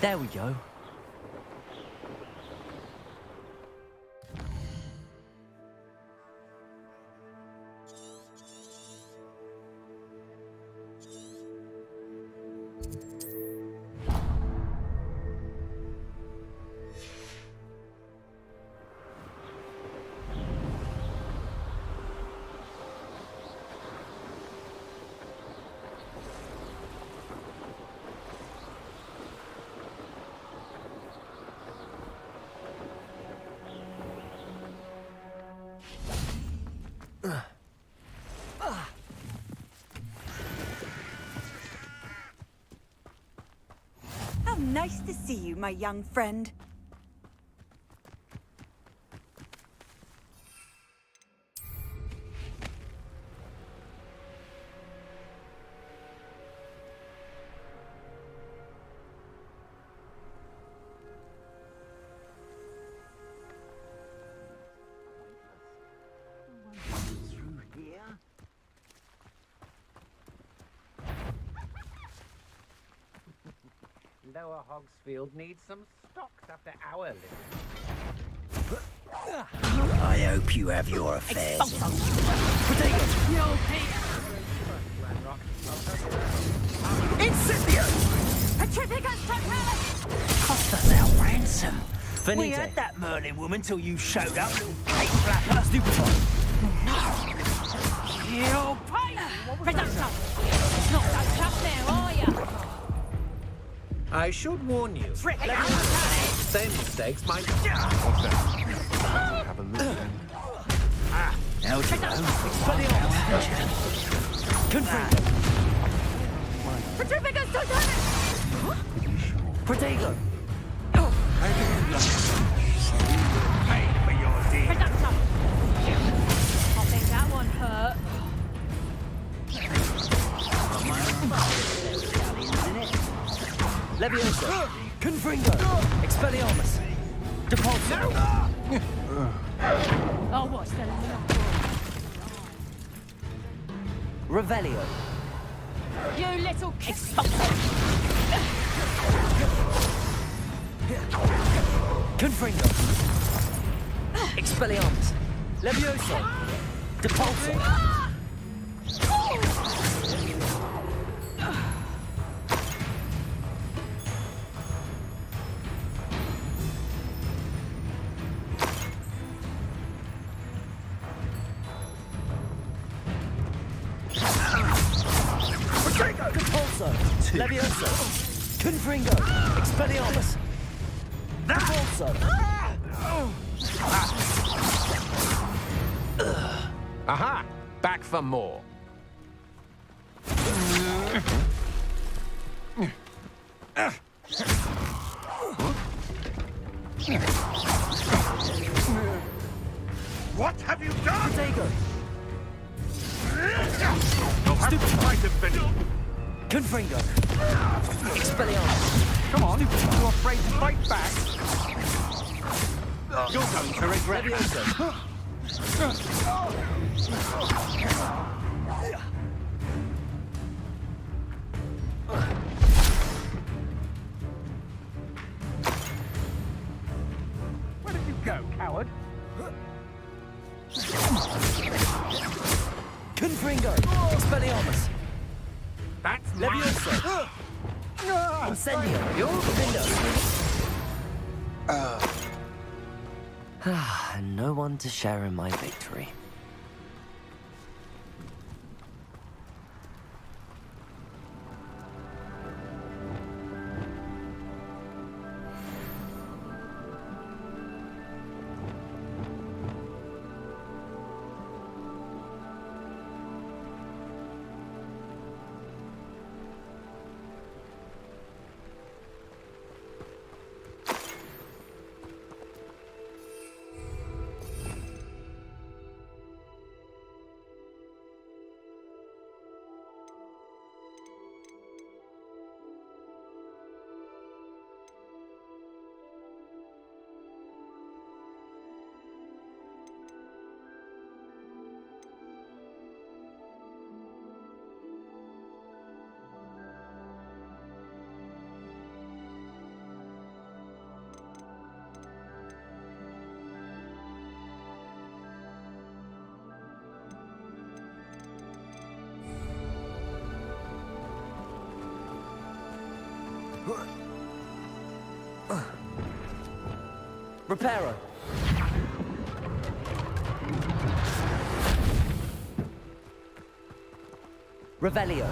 There we go. How nice to see you, my young friend. Lower Hogsfield needs some stocks after our living. I hope you have your affairs. Incendio! Petrificus totalis! Cost us our ransom. We Finite. had that Merlin woman till you showed up, little cake flapper. Stupefy. You'll pay! Presumption! Not so tough now, are you? I should warn you. Same mistakes might... What's that? Have a look then. How'd you know? Confringo. Petrificus totalis! Protego. Pay for your deed. Presumption! I think that one hurt. Leviosa. Confringo. Expelliarmus. Depulso. Oh, what's the Revelio. You little Confringo. Expelliarmus. Leviosa. Depulso. Depulso. Leviosa. Confringo. Expelliarmus. Depulso. Aha! Back for more. What have you done? Protego. You'll have to fight him, Benny. Confringo. Expelliarmus. Come on, you afraid to fight back? You're going to regret Leviosa. Where did you go, coward? Confringo. Expelliarmus. That's Leviosa. Incendio. Vindo. And no one to share in my victory. Reparo. Revelio.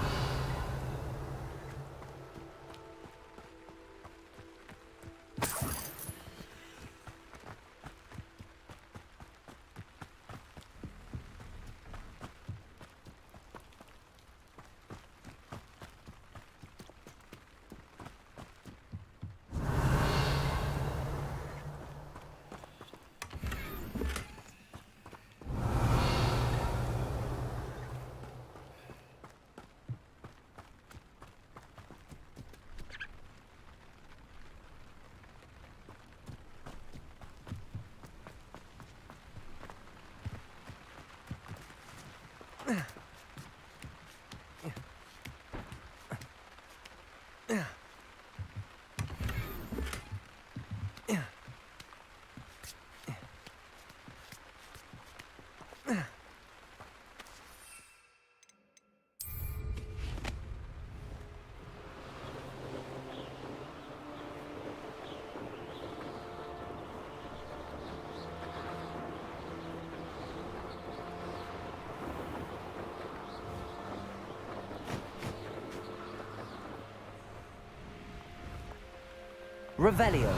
Revelio.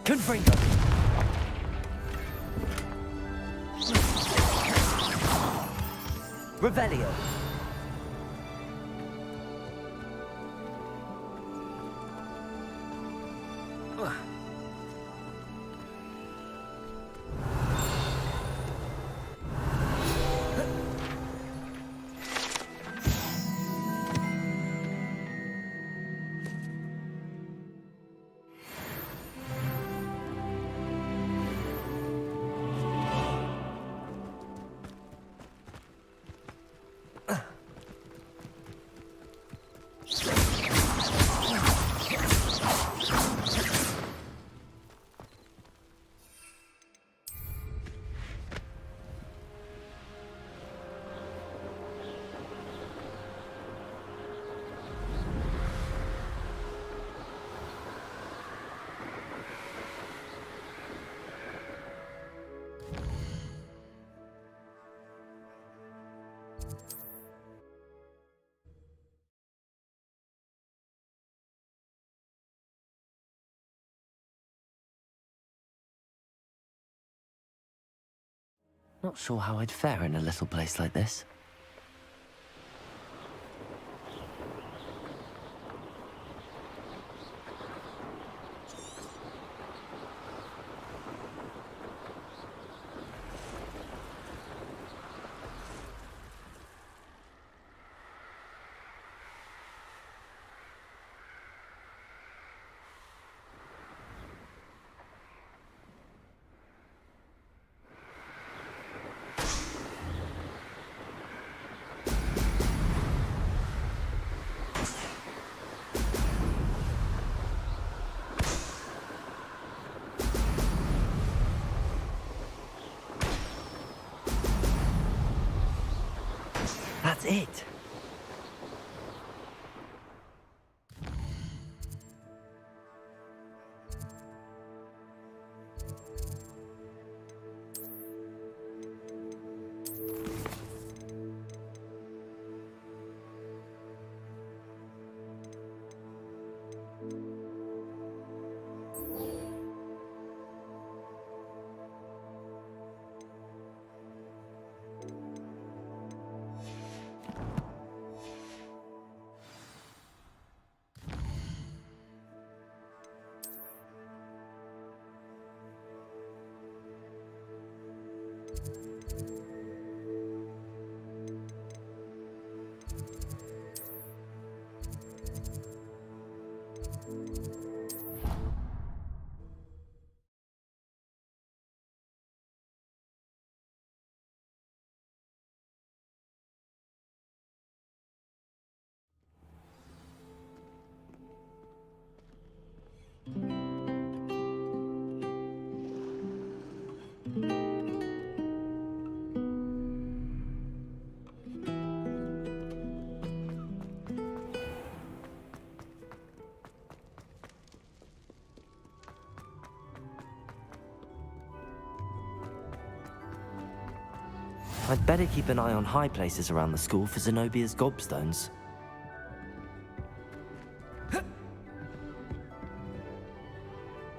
Confringo. Revelio. Not sure how I'd fare in a little place like this. That's it. I'd better keep an eye on high places around the school for Zenobia's gobstones.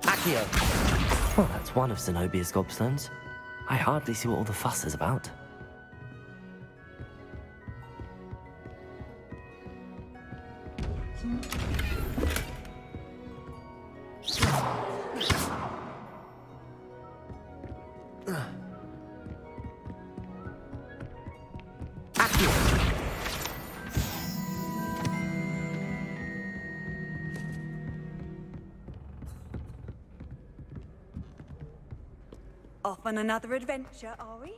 Accio! Well, that's one of Zenobia's gobstones. I hardly see what all the fuss is about. Off on another adventure, are we?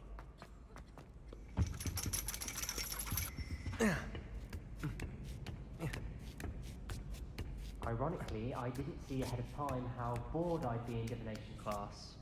Ironically, I didn't see ahead of time how bored I'd be in divination class.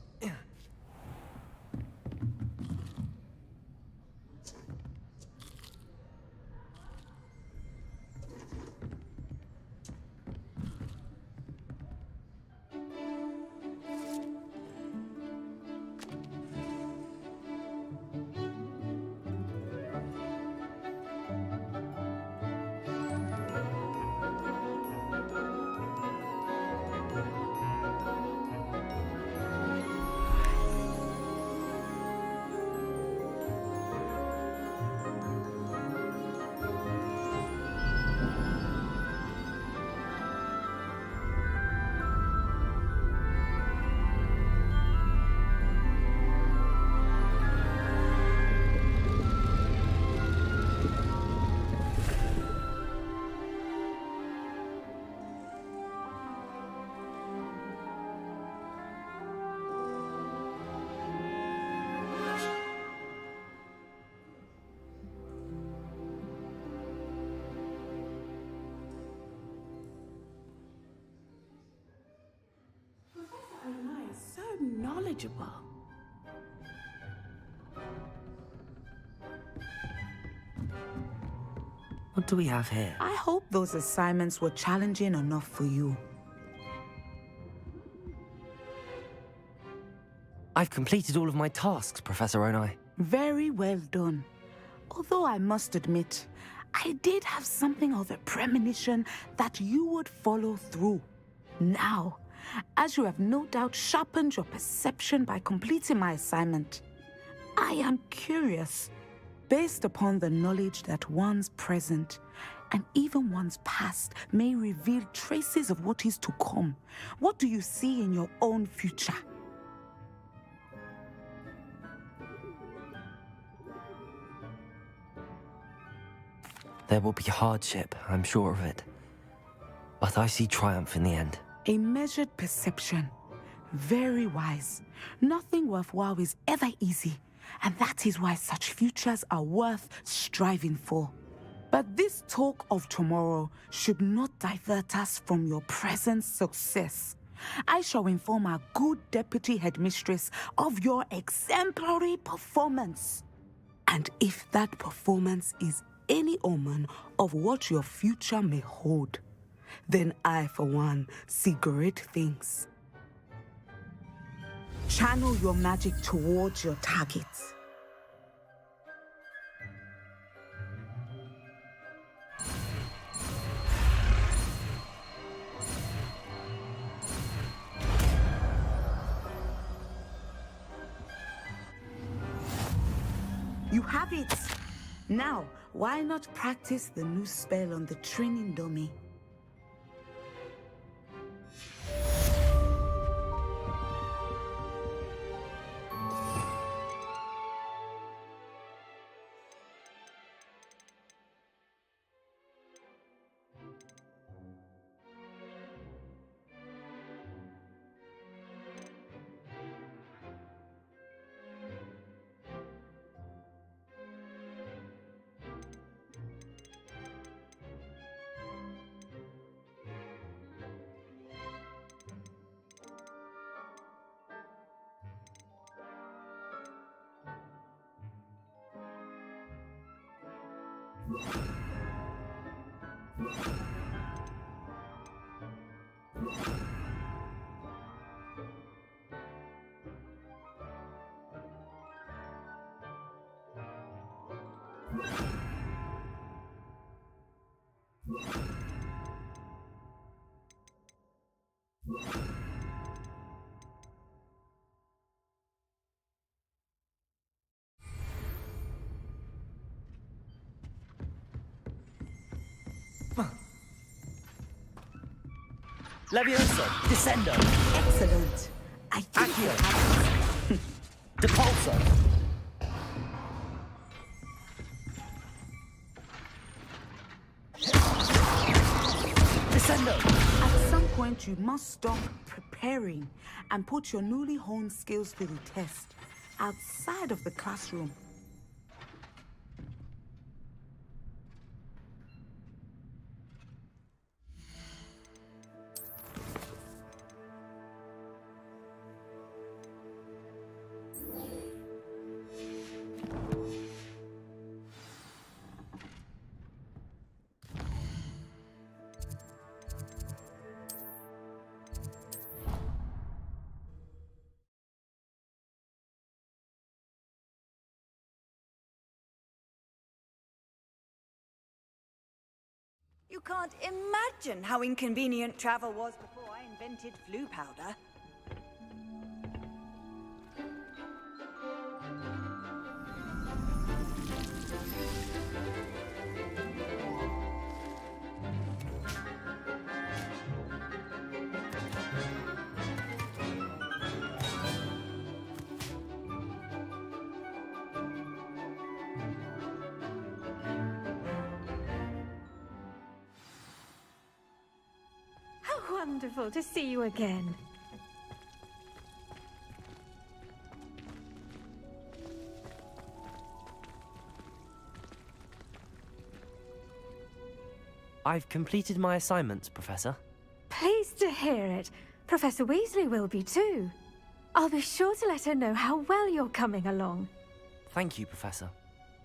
Knowledgeable. What do we have here? I hope those assignments were challenging enough for you. I've completed all of my tasks, Professor Onai. Very well done. Although I must admit, I did have something of a premonition that you would follow through. Now, as you have no doubt sharpened your perception by completing my assignment, I am curious, based upon the knowledge that one's present and even one's past may reveal traces of what is to come. What do you see in your own future? There will be hardship, I'm sure of it. But I see triumph in the end. A measured perception. Very wise. Nothing worthwhile is ever easy, and that is why such futures are worth striving for. But this talk of tomorrow should not divert us from your present success. I shall inform our good deputy headmistress of your exemplary performance. And if that performance is any omen of what your future may hold, then I, for one, see great things. Channel your magic towards your targets. You have it! Now, why not practice the new spell on the training dummy? Levioso, Descendo. Excellent. I think you have Depulso. Descendo. At some point, you must stop preparing and put your newly honed skills to the test outside of the classroom. You can't imagine how inconvenient travel was before I invented flu powder. Wonderful to see you again. I've completed my assignments, Professor. Pleased to hear it. Professor Weasley will be too. I'll be sure to let her know how well you're coming along. Thank you, Professor.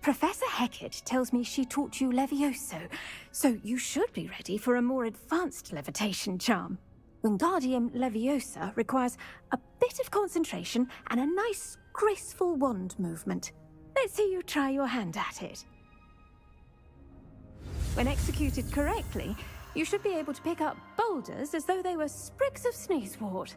Professor Hecat tells me she taught you Levioso, so you should be ready for a more advanced levitation charm. Wingardium Leviosa requires a bit of concentration and a nice, graceful wand movement. Let's see you try your hand at it. When executed correctly, you should be able to pick up boulders as though they were sprigs of sneezewort.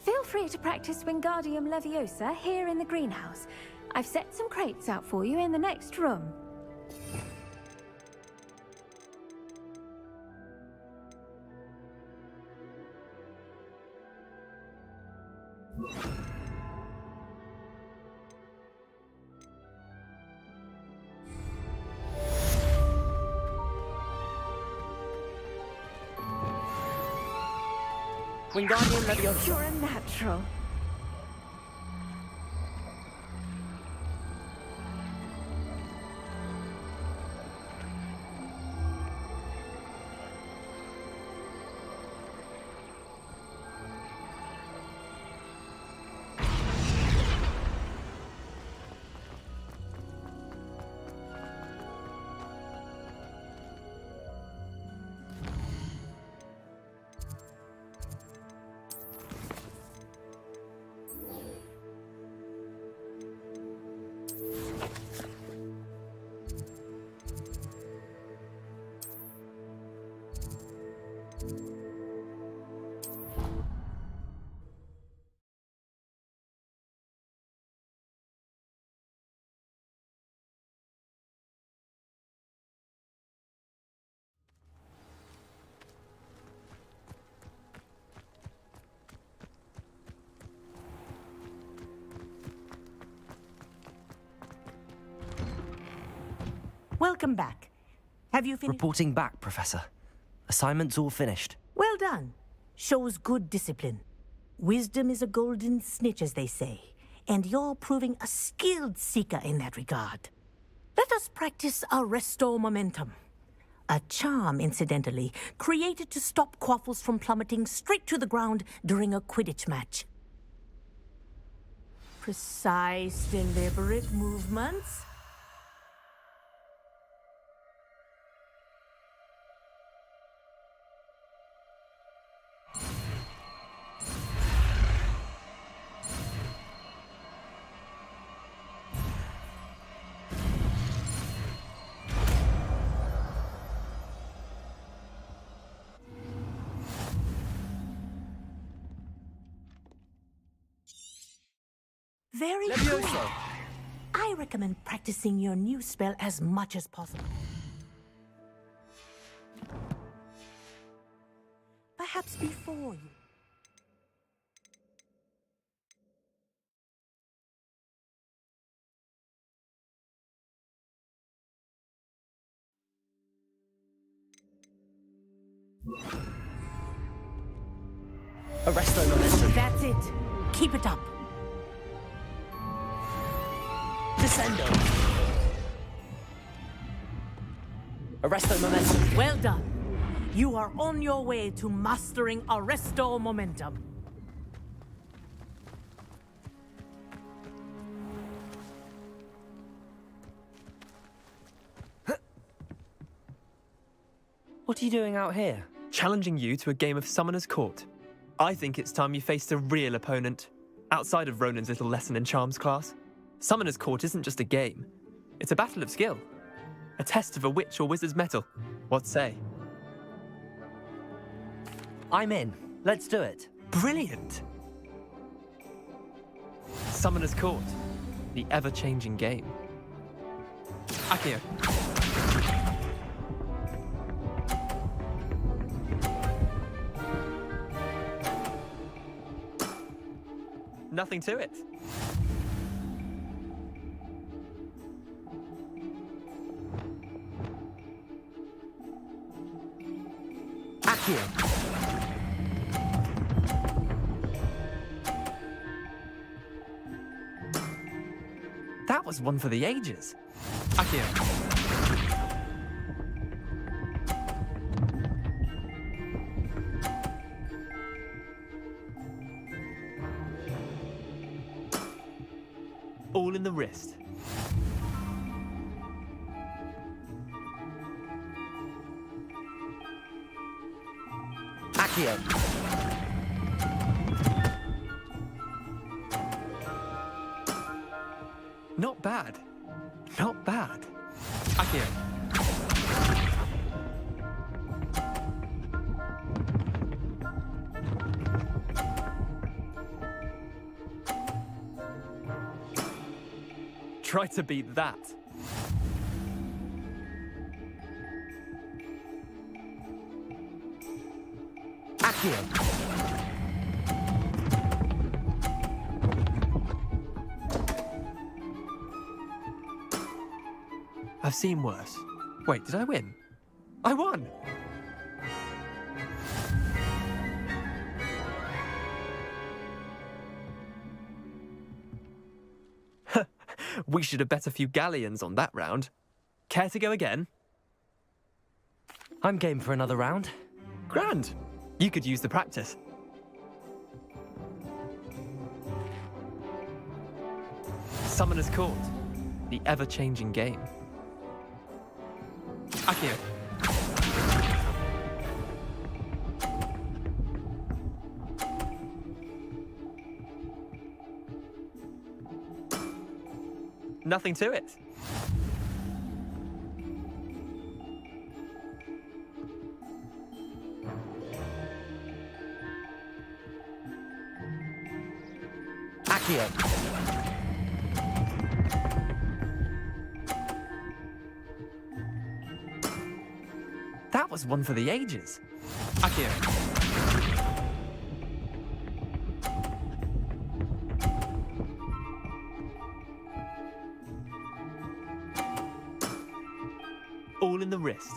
Feel free to practice Wingardium Leviosa here in the greenhouse. I've set some crates out for you in the next room. Wingardium Leviosa. You're a natural. Welcome back. Have you finished? Reporting back, Professor. Assignment's all finished. Well done. Shows good discipline. Wisdom is a golden snitch, as they say, and you're proving a skilled seeker in that regard. Let us practice our Restore Momentum. A charm, incidentally, created to stop Quaffles from plummeting straight to the ground during a Quidditch match. Precise, deliberate movements. Very good. I recommend practicing your new spell as much as possible. Perhaps before you... Arresto Momentum. That's it. Keep it up. Descendo. Arresto Momentum. Well done. You are on your way to mastering Arresto Momentum. What are you doing out here? Challenging you to a game of Summoner's Court. I think it's time you faced a real opponent, outside of Ronan's little lesson in charms class. Summoner's Court isn't just a game. It's a battle of skill. A test of a witch or wizard's mettle. What say? I'm in. Let's do it. Brilliant! Summoner's Court. The ever-changing game. Accio. Nothing to it. Accio. That was one for the ages. Accio. All in the wrist. Accio. Not bad. Not bad. Accio. Try to beat that. Accio. I've seen worse. Wait, did I win? I won! We should have bet a few galleons on that round. Care to go again? I'm game for another round. Grand. You could use the practice. Summoner's Court. The ever-changing game. Accio. Nothing to it. Accio. That was one for the ages. Accio. All in the wrist.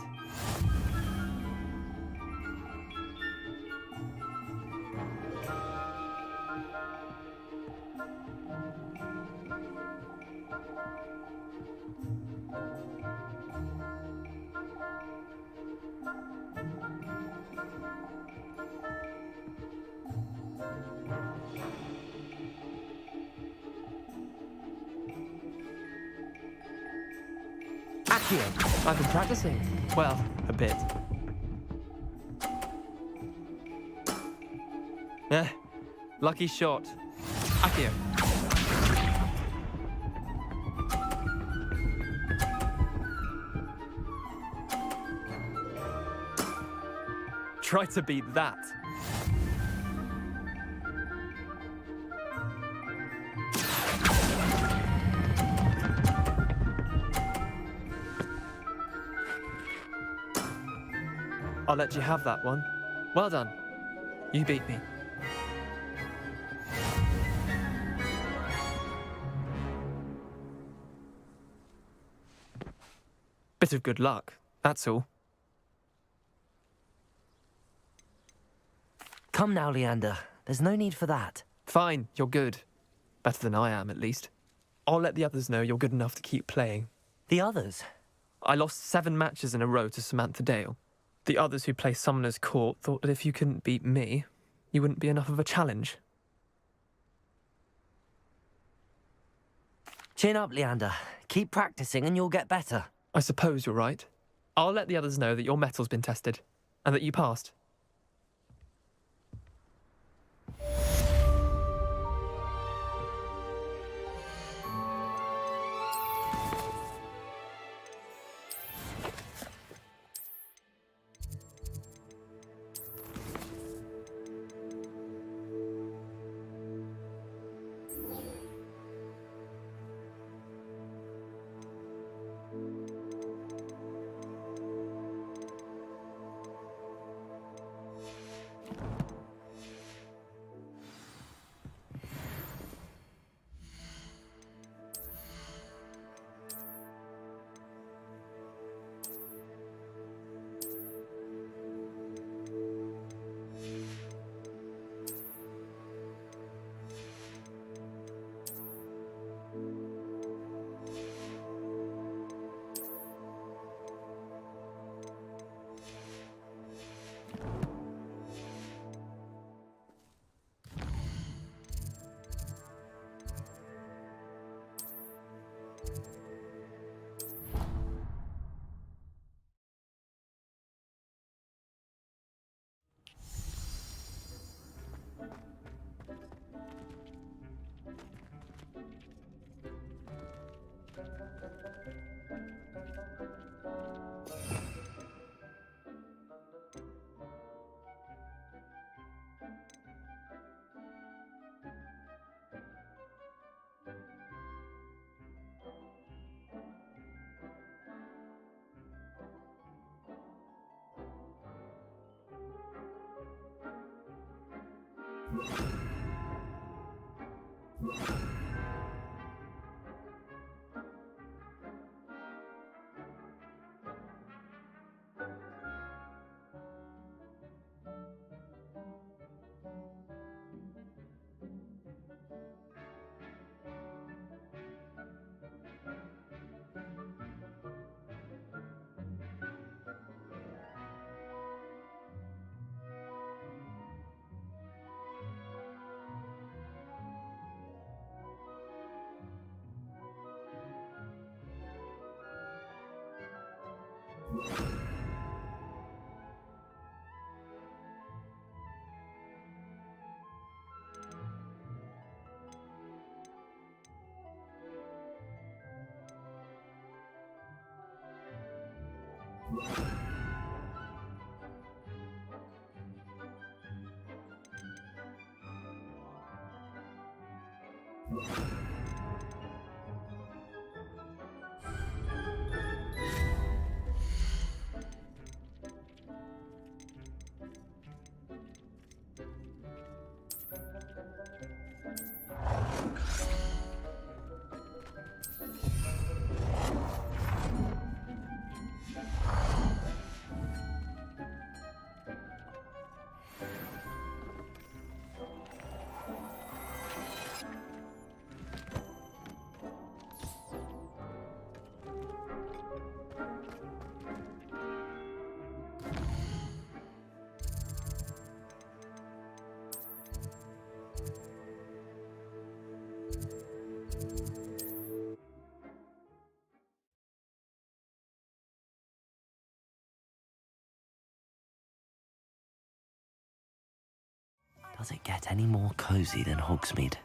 Accio! I've been practicing. Well, a bit. Lucky shot. Accio. Try to beat that. I'll let you have that one. Well done. You beat me. Bit of good luck, that's all. Come now, Leander. There's no need for that. Fine, you're good. Better than I am, at least. I'll let the others know you're good enough to keep playing. The others? I lost 7 matches in a row to Samantha Dale. The others who play Summoner's Court thought that if you couldn't beat me, you wouldn't be enough of a challenge. Chin up, Leander. Keep practicing and you'll get better. I suppose you're right. I'll let the others know that your metal's been tested, and that you passed. Does it get any more cozy than Hogsmeade?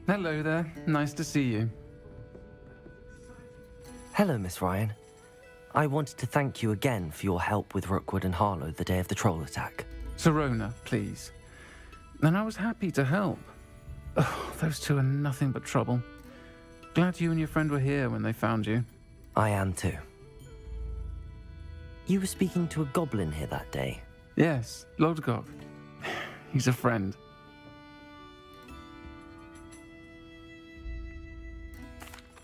Hello there. Nice to see you. Hello, Miss Ryan. I wanted to thank you again for your help with Rookwood and Harlow the day of the troll attack. Sirona, please. And I was happy to help. Oh, those two are nothing but trouble. Glad you and your friend were here when they found you. I am too. You were speaking to a goblin here that day. Yes, Lodgok. He's a friend.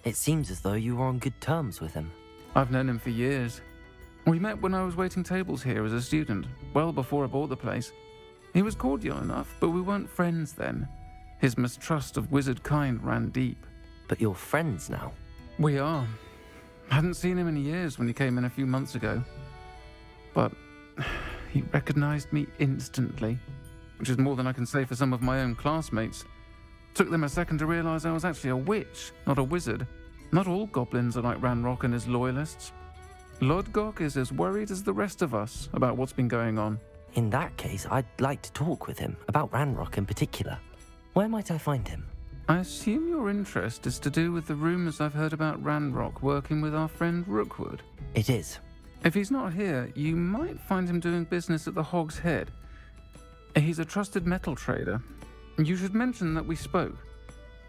It seems as though you were on good terms with him. I've known him for years. We met when I was waiting tables here as a student, well before I bought the place. He was cordial enough, but we weren't friends then. His mistrust of wizard kind ran deep. But you're friends now? We are. Hadn't seen him in years when he came in a few months ago. But he recognized me instantly, which is more than I can say for some of my own classmates. Took them a second to realize I was actually a witch, not a wizard. Not all goblins are like Ranrock and his loyalists. Lodgok is as worried as the rest of us about what's been going on. In that case, I'd like to talk with him, about Ranrock in particular. Where might I find him? I assume your interest is to do with the rumors I've heard about Ranrock working with our friend Rookwood. It is. If he's not here, you might find him doing business at the Hog's Head. He's a trusted metal trader. You should mention that we spoke.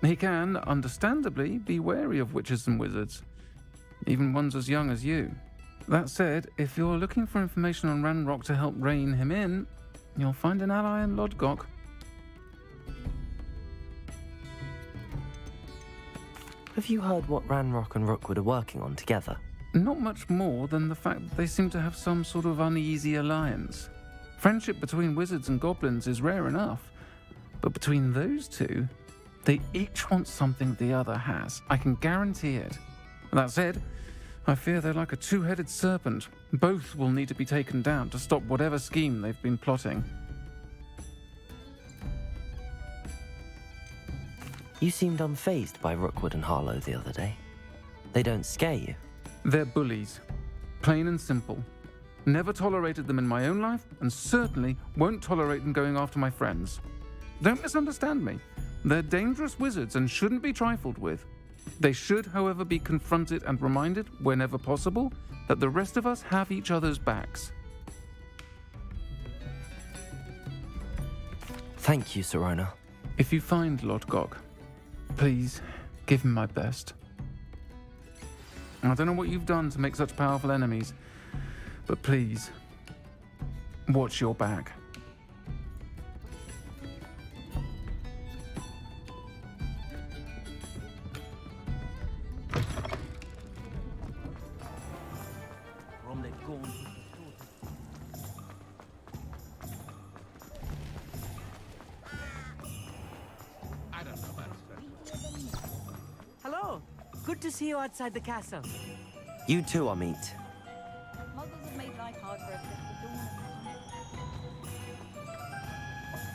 He can, understandably, be wary of witches and wizards, even ones as young as you. That said, if you're looking for information on Ranrock to help rein him in, you'll find an ally in Lodgok. Have you heard what Ranrock and Rookwood are working on together? Not much more than the fact that they seem to have some sort of uneasy alliance. Friendship between wizards and goblins is rare enough, but between those two, they each want something the other has. I can guarantee it. That said, I fear they're like a two-headed serpent. Both will need to be taken down to stop whatever scheme they've been plotting. You seemed unfazed by Rookwood and Harlow the other day. They don't scare you? They're bullies. Plain and simple. Never tolerated them in my own life, and certainly won't tolerate them going after my friends. Don't misunderstand me. They're dangerous wizards and shouldn't be trifled with. They should, however, be confronted and reminded, whenever possible, that the rest of us have each other's backs. Thank you, Sirona. If you find Lodgok, please give him my best. I don't know what you've done to make such powerful enemies, but please, watch your back. Hello. Good to see you outside the castle. You too, Amit. Muggles have made life hard for us since the dawn of time.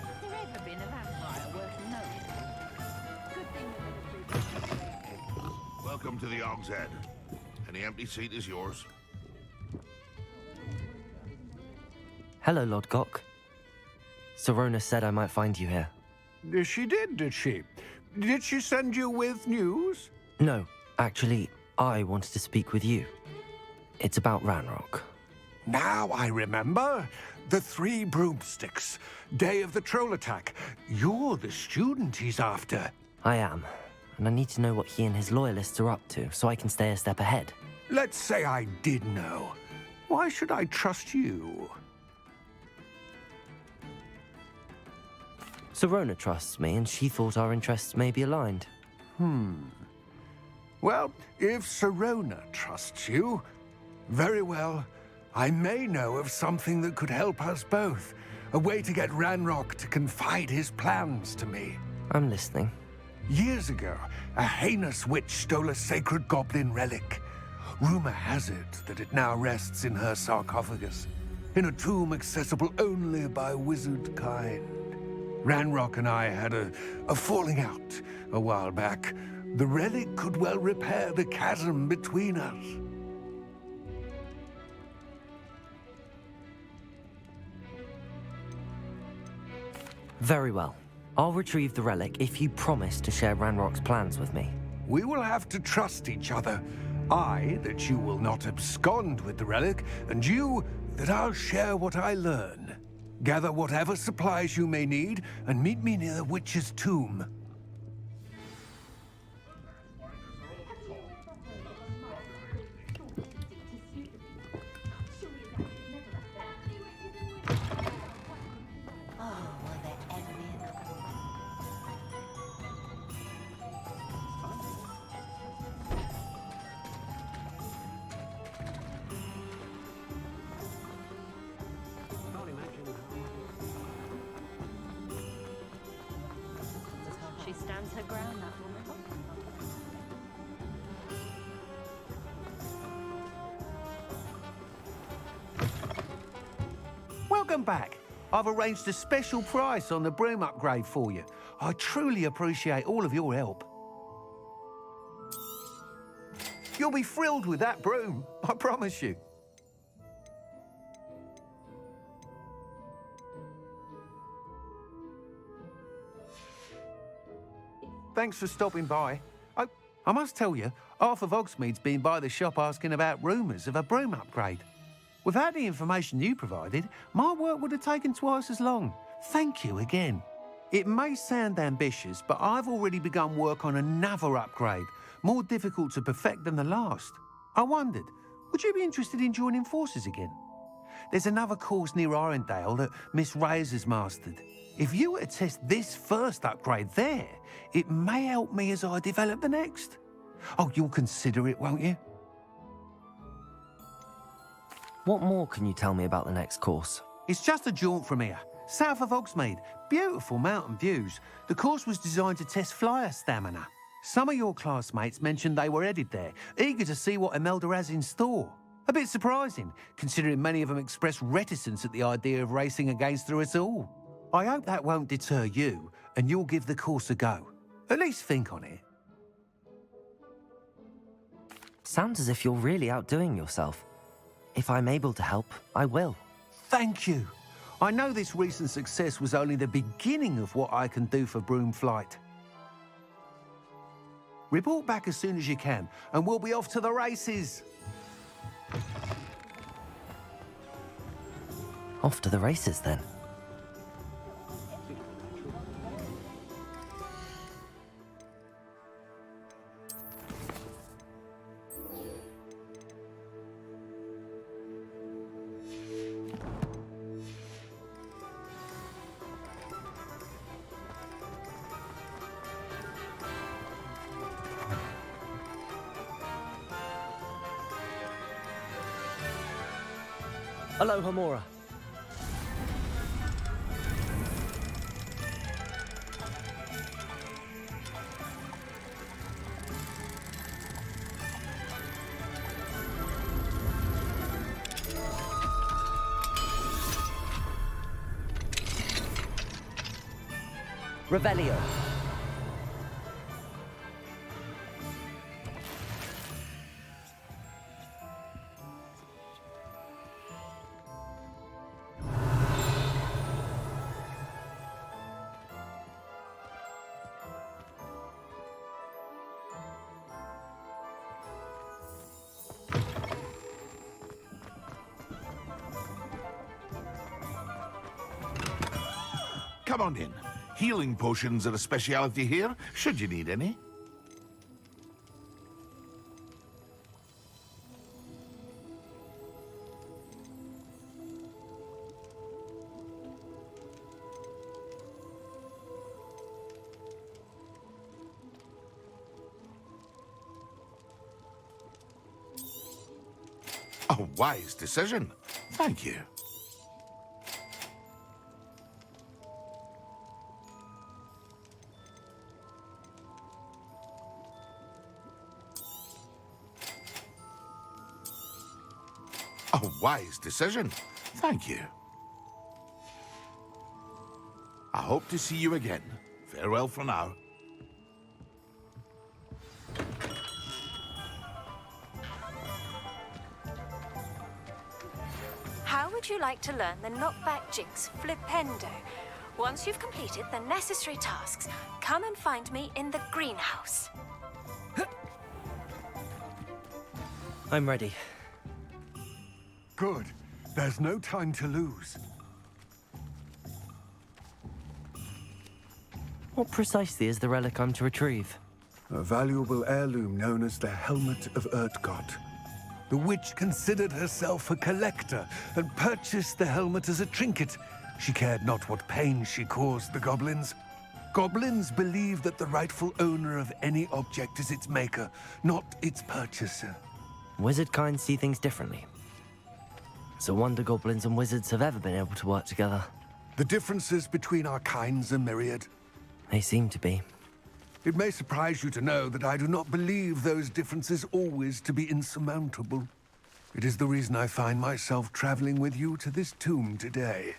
Has there ever been a vampire worth knowing? Good thing that they're the Welcome to the Hog's Head. Any empty seat is yours. Hello, Lodgok. Sirona said I might find you here. She did she? Did she send you with news? No, actually, I wanted to speak with you. It's about Ranrock. Now I remember. The 3 broomsticks. Day of the troll attack. You're the student he's after. I am. And I need to know what he and his loyalists are up to, so I can stay a step ahead. Let's say I did know. Why should I trust you? Serona trusts me, and she thought our interests may be aligned. Well, if Serona trusts you, very well. I may know of something that could help us both. A way to get Ranrock to confide his plans to me. I'm listening. Years ago, a heinous witch stole a sacred goblin relic. Rumor has it that it now rests in her sarcophagus, in a tomb accessible only by wizard kind. Ranrock and I had a falling out a while back. The relic could well repair the chasm between us. Very well. I'll retrieve the relic if you promise to share Ranrock's plans with me. We will have to trust each other. I, that you will not abscond with the relic, and you, that I'll share what I learn. Gather whatever supplies you may need, and meet me near the witch's tomb. She stands her ground, that woman. Welcome back. I've arranged a special price on the broom upgrade for you. I truly appreciate all of your help. You'll be thrilled with that broom, I promise you. Thanks for stopping by. I must tell you, half of Hogsmeade's been by the shop asking about rumours of a broom upgrade. Without the information you provided, my work would have taken twice as long. Thank you again. It may sound ambitious, but I've already begun work on another upgrade, more difficult to perfect than the last. I wondered, would you be interested in joining forces again? There's another course near Arendelle that Miss Reyes has mastered. If you were to test this first upgrade there, it may help me as I develop the next. Oh, you'll consider it, won't you? What more can you tell me about the next course? It's just a jaunt from here, south of Hogsmeade. Beautiful mountain views. The course was designed to test flyer stamina. Some of your classmates mentioned they were headed there, eager to see what Imelda has in store. A bit surprising, considering many of them expressed reticence at the idea of racing against her at all. I hope that won't deter you, and you'll give the course a go. At least think on it. Sounds as if you're really outdoing yourself. If I'm able to help, I will. Thank you. I know this recent success was only the beginning of what I can do for Broomflight. Report back as soon as you can, and we'll be off to the races. Off to the races, then. Aloha, Mora. Revelio. Come on in. Healing potions are a speciality here, should you need any. A wise decision. Thank you. A wise decision. Thank you. I hope to see you again. Farewell for now. How would you like to learn the knockback jinx flipendo? Once you've completed the necessary tasks, come and find me in the greenhouse. I'm ready. Good. There's no time to lose. What precisely is the relic I'm to retrieve? A valuable heirloom known as the Helmet of Urtkot. The witch considered herself a collector and purchased the helmet as a trinket. She cared not what pain she caused the goblins. Goblins believe that the rightful owner of any object is its maker, not its purchaser. Wizard kind see things differently. It's a wonder goblins and wizards have ever been able to work together. The differences between our kinds are myriad. They seem to be. It may surprise you to know that I do not believe those differences always to be insurmountable. It is the reason I find myself traveling with you to this tomb today.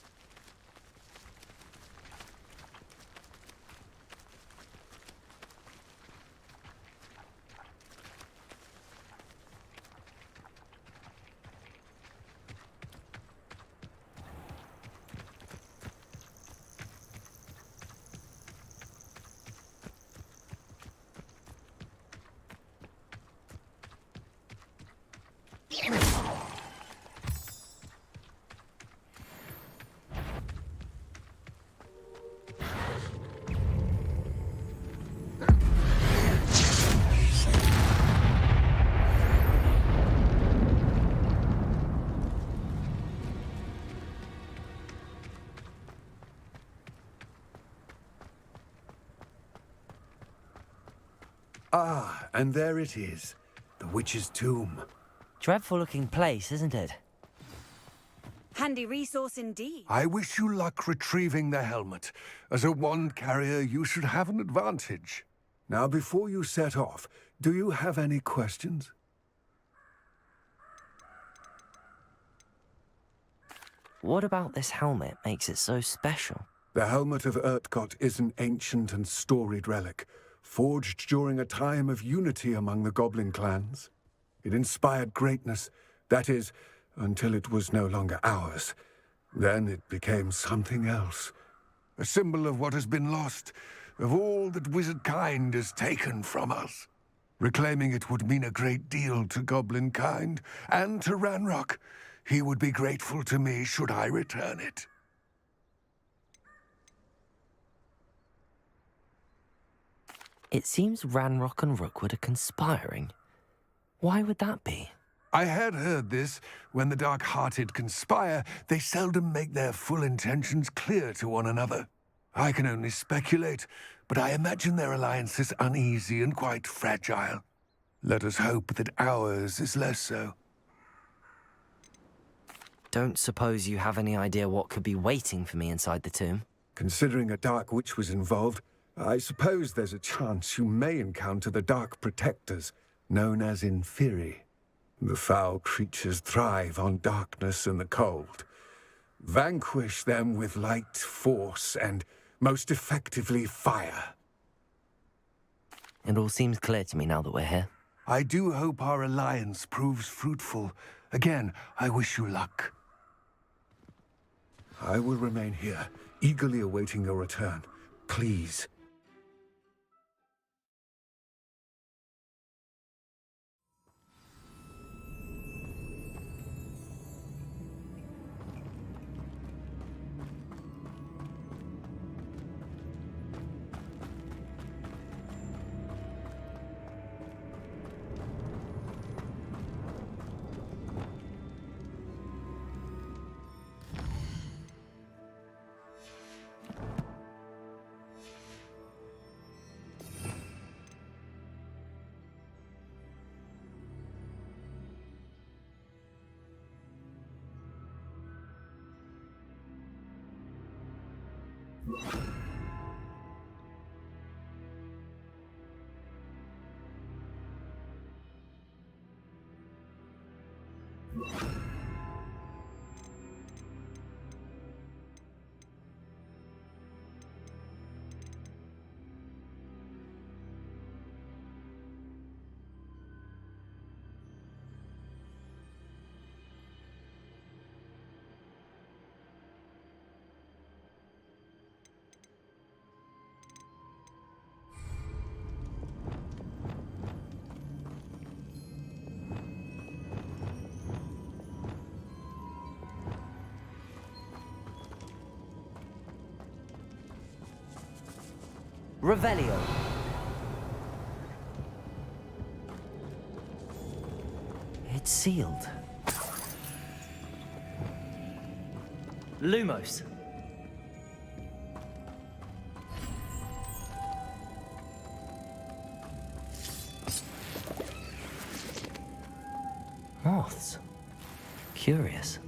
Ah, and there it is. The witch's tomb. Dreadful looking place, isn't it? Handy resource indeed. I wish you luck retrieving the helmet. As a wand carrier, you should have an advantage. Now, before you set off, do you have any questions? What about this helmet makes it so special? The Helmet of Urtkot is an ancient and storied relic, forged during a time of unity among the goblin clans. It inspired greatness, that is, until it was no longer ours. Then it became something else. A symbol of what has been lost, of all that wizard kind has taken from us. Reclaiming it would mean a great deal to goblin kind, and to Ranrock. He would be grateful to me should I return it. It seems Ranrock and Rookwood are conspiring. Why would that be? I had heard this. When the dark-hearted conspire, they seldom make their full intentions clear to one another. I can only speculate, but I imagine their alliance is uneasy and quite fragile. Let us hope that ours is less so. Don't suppose you have any idea what could be waiting for me inside the tomb? Considering a dark witch was involved, I suppose there's a chance you may encounter the Dark Protectors, known as Inferi. The foul creatures thrive on darkness and the cold. Vanquish them with light, force, and, most effectively, fire. It all seems clear to me now that we're here. I do hope our alliance proves fruitful. Again, I wish you luck. I will remain here, eagerly awaiting your return. Please. Revelio. It's sealed. Lumos. Moths. Curious.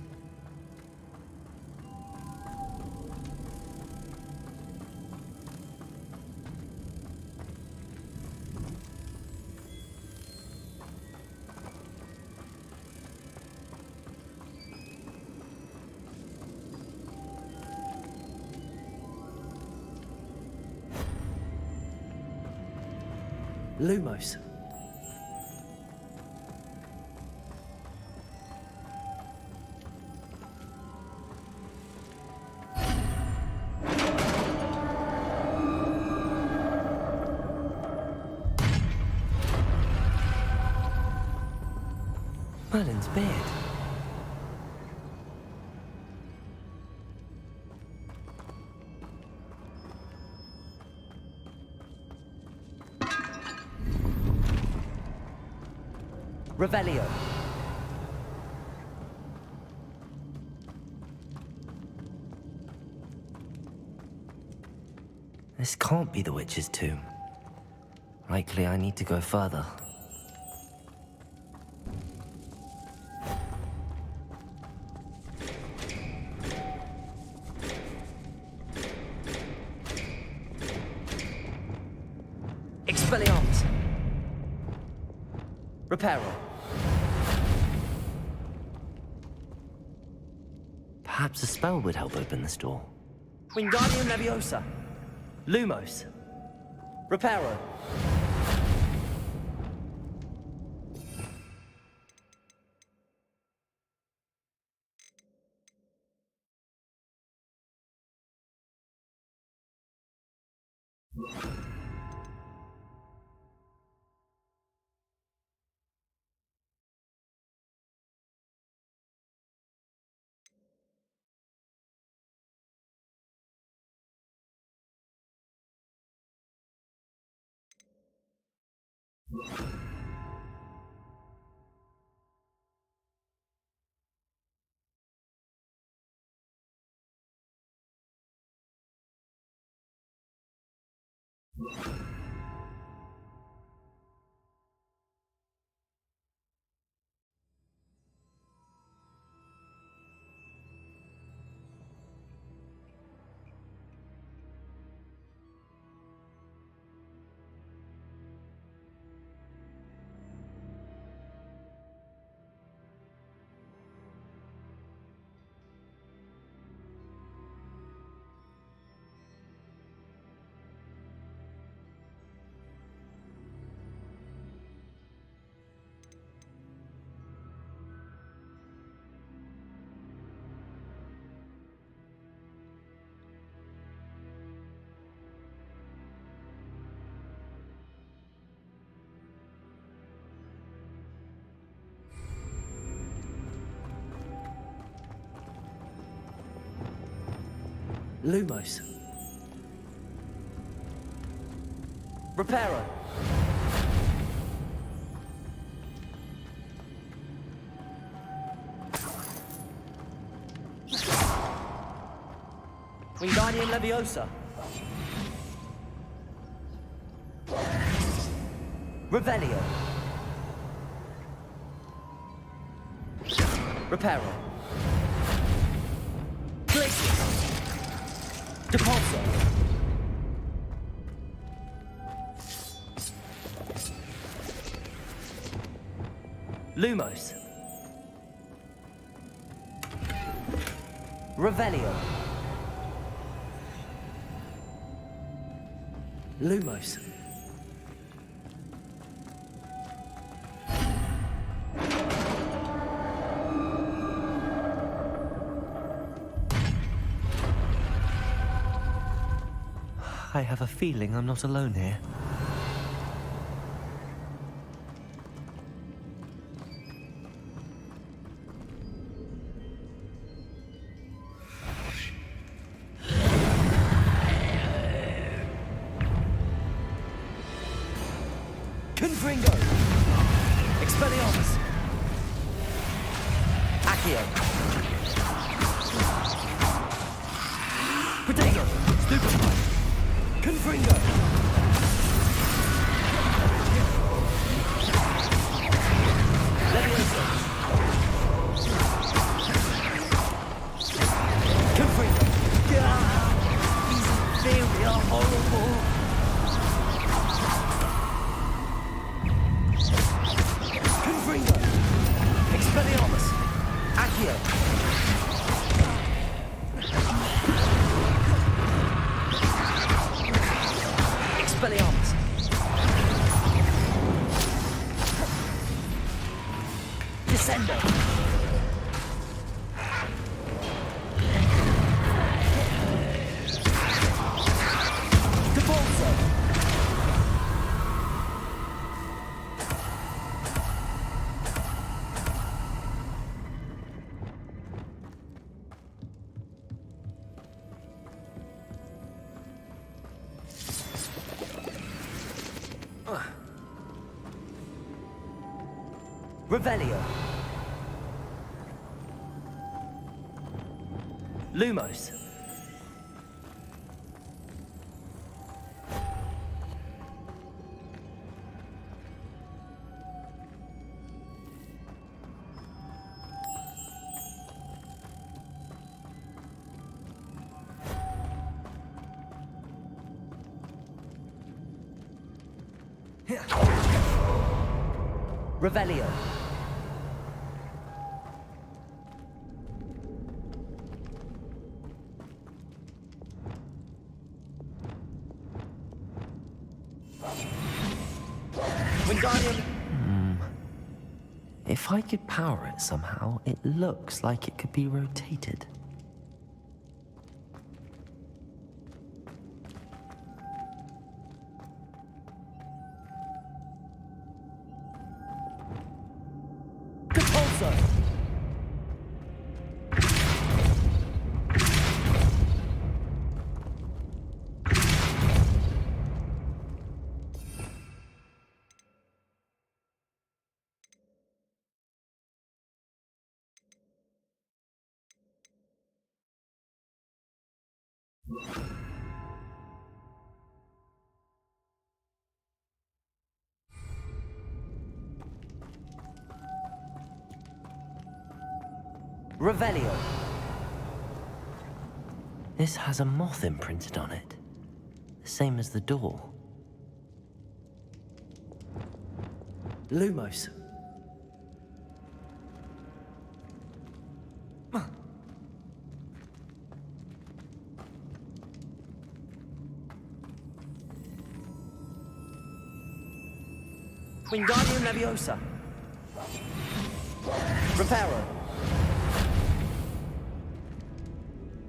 Lumos. Merlin's beard. Revelio. This can't be the witch's tomb. Likely I need to go further. Expelliarmus. Reparo. Perhaps a spell would help open this door. Wingardium Leviosa. Lumos. Reparo. Lumos. Reparo. Wingardium Leviosa. Revelio. Reparo. Glacius. Depulso. Lumos. Revelio. Lumos. I have a feeling I'm not alone here. Confringo! Expelliarmus! Accio! Potato! Stupefy! Confringo! Levioso! Confringo! These inferior horrible! Confringo! Expelliarmus! Accio! Expelliarmus! Descendo! Depulso! Revelio. Lumos. Revelio. Wingardium. If I could power it somehow, it looks like it could be rotated. Depulso. Revelio. This has a moth imprinted on it. The same as the door. Lumos. Wingardium Leviosa. Reparo.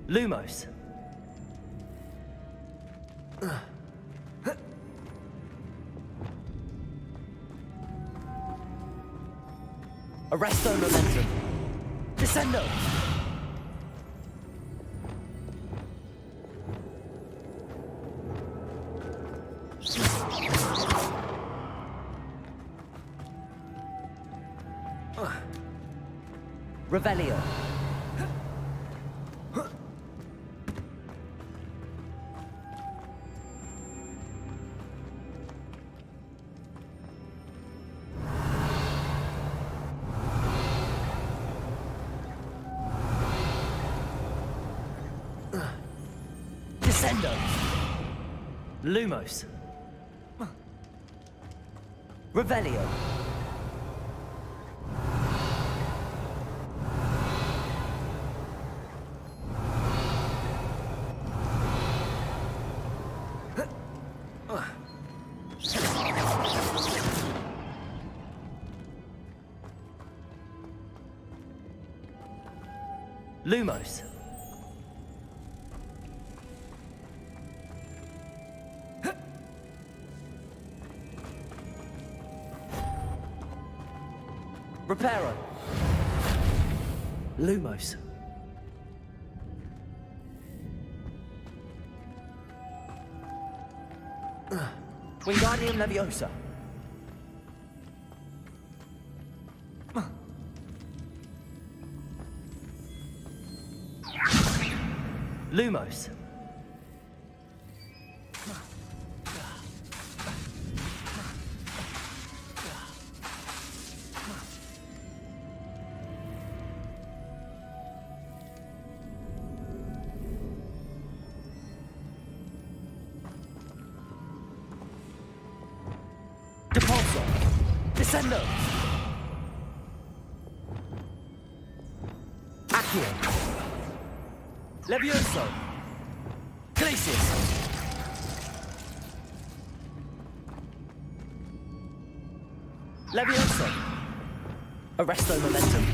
Lumos. Arresto Momentum. Descendo. Revelio. Descendo. Lumos. Revelio. Lumos. Reparo. Lumos. Wingardium Leviosa. Lumos. Depulso. Descendo. Accio. Levioso. Glacius. Levioso. Arresto momentum.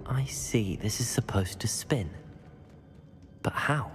I see. This is supposed to spin. But how?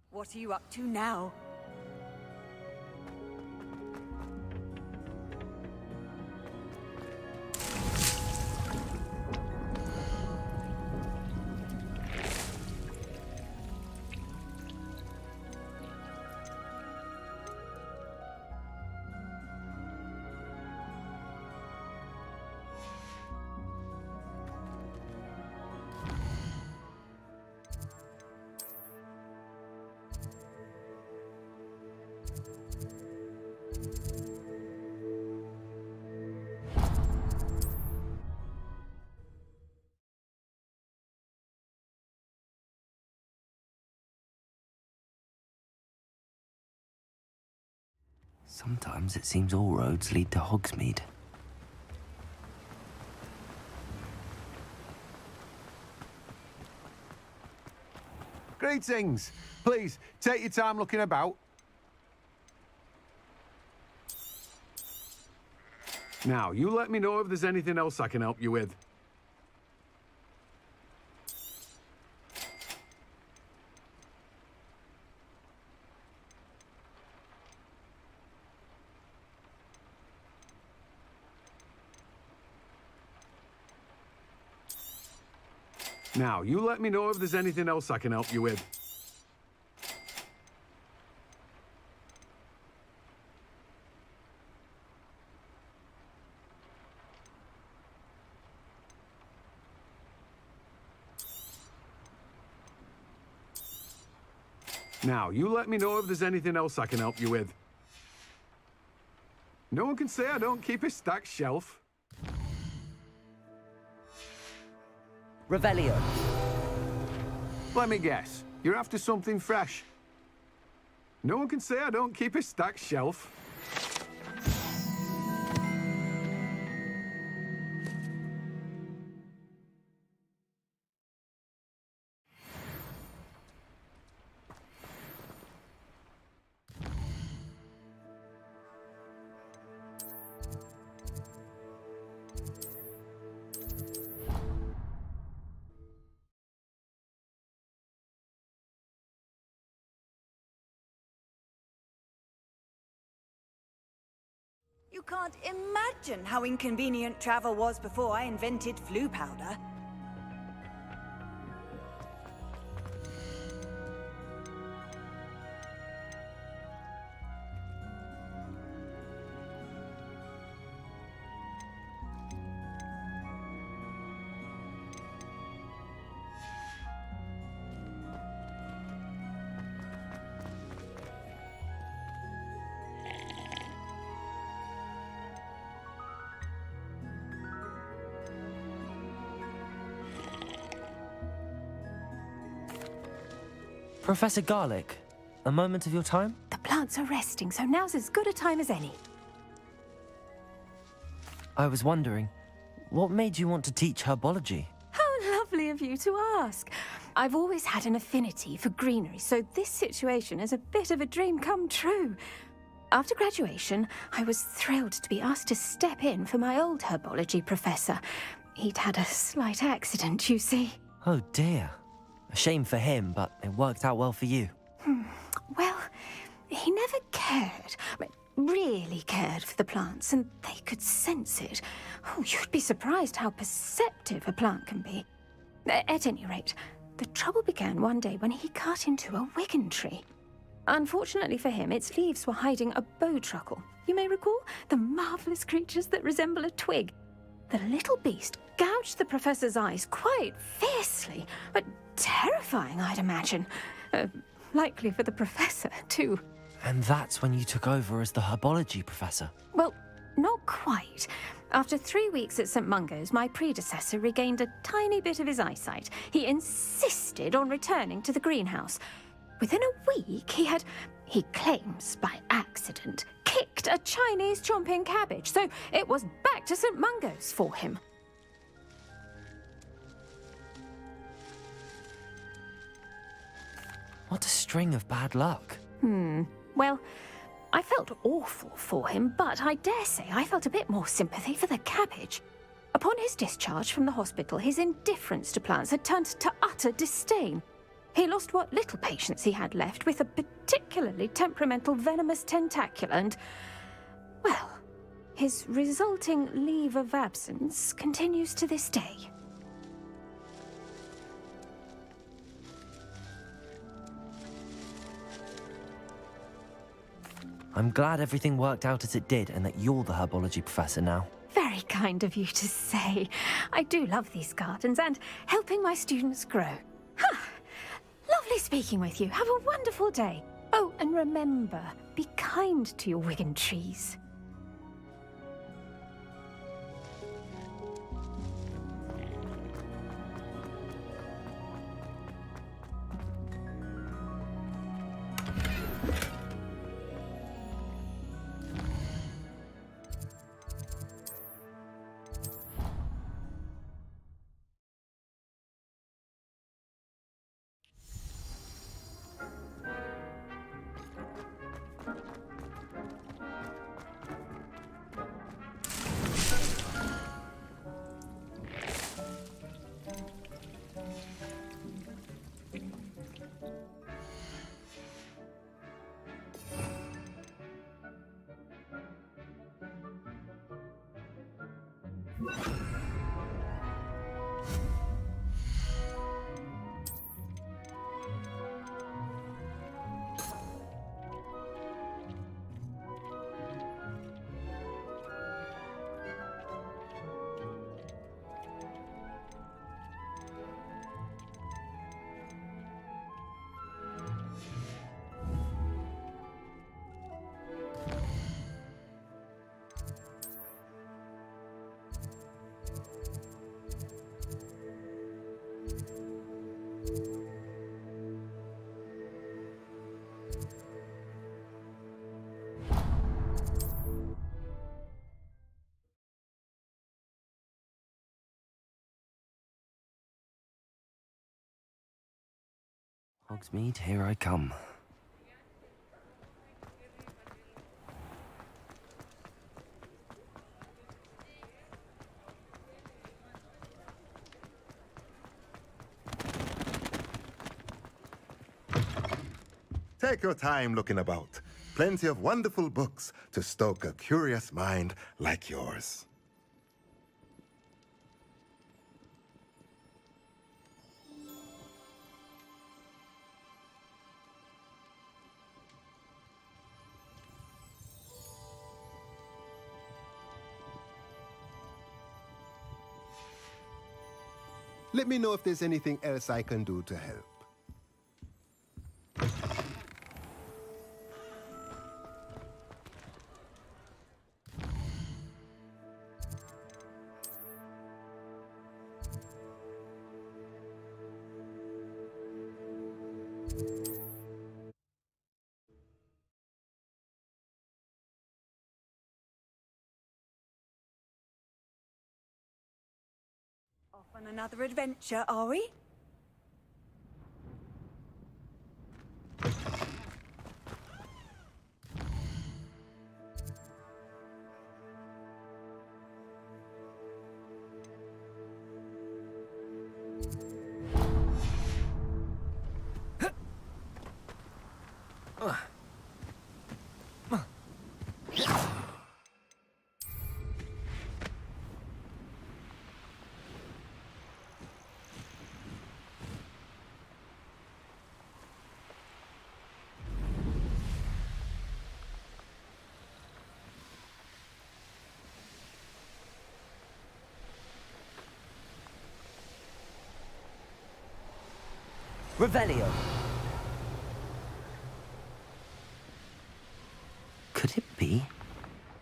What are you up to now? Sometimes it seems all roads lead to Hogsmeade. Greetings. Please, take your time looking about. Now, you let me know if there's anything else I can help you with. Now, you let me know if there's anything else I can help you with. Now, you let me know if there's anything else I can help you with. No one can say I don't keep a stacked shelf. Revelio. Let me guess. You're after something fresh. No one can say I don't keep a stacked shelf. You can't imagine how inconvenient travel was before I invented flu powder. Professor Garlic, a moment of your time? The plants are resting, so now's as good a time as any. I was wondering, what made you want to teach herbology? How lovely of you to ask. I've always had an affinity for greenery, so this situation is a bit of a dream come true. After graduation, I was thrilled to be asked to step in for my old herbology professor. He'd had a slight accident, you see. Oh dear. A shame for him, but it worked out well for you. Well, he never cared, really cared for the plants, and they could sense it. Oh, you'd be surprised how perceptive a plant can be. At any rate, the trouble began one day when he cut into a wigan tree. Unfortunately for him, its leaves were hiding a bowtruckle. You may recall the marvellous creatures that resemble a twig. The little beast gouged the professor's eyes quite fiercely, but terrifying, I'd imagine. Likely for the professor, too. And that's when you took over as the herbology professor? Well, not quite. After 3 weeks at St. Mungo's, my predecessor regained a tiny bit of his eyesight. He insisted on returning to the greenhouse. Within a week, he claims by accident, kicked a Chinese chomping cabbage, so it was back to St. Mungo's for him. What a string of bad luck. Well, I felt awful for him, but I dare say I felt a bit more sympathy for the cabbage. Upon his discharge from the hospital, his indifference to plants had turned to utter disdain. He lost what little patience he had left with a particularly temperamental venomous tentacula and, well, his resulting leave of absence continues to this day. I'm glad everything worked out as it did and that you're the herbology professor now. Very kind of you to say. I do love these gardens and helping my students grow. Lovely speaking with you. Have a wonderful day. Oh, and remember, be kind to your wigan trees. Hogsmeade, here I come. Take your time looking about. Plenty of wonderful books to stoke a curious mind like yours. Let me know if there's anything else I can do to help. Off on another adventure, are we? Revelio. Could it be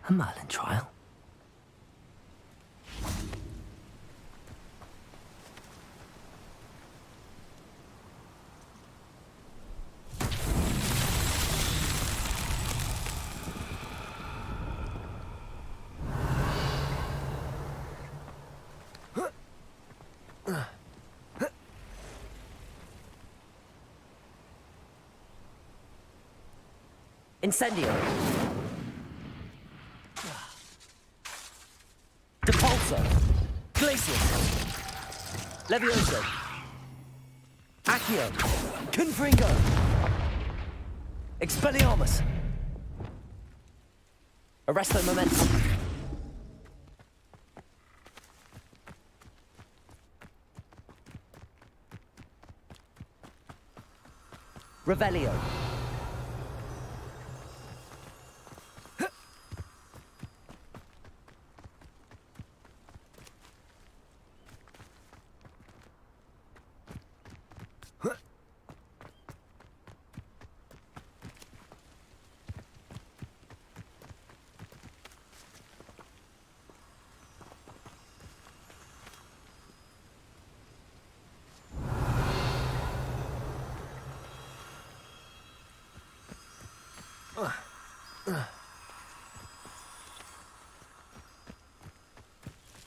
a Merlin trial? Incendio. Depulso. Glacius. Levioso. Accio. Confringo. Expelliarmus. Arresto Momentum. Revelio.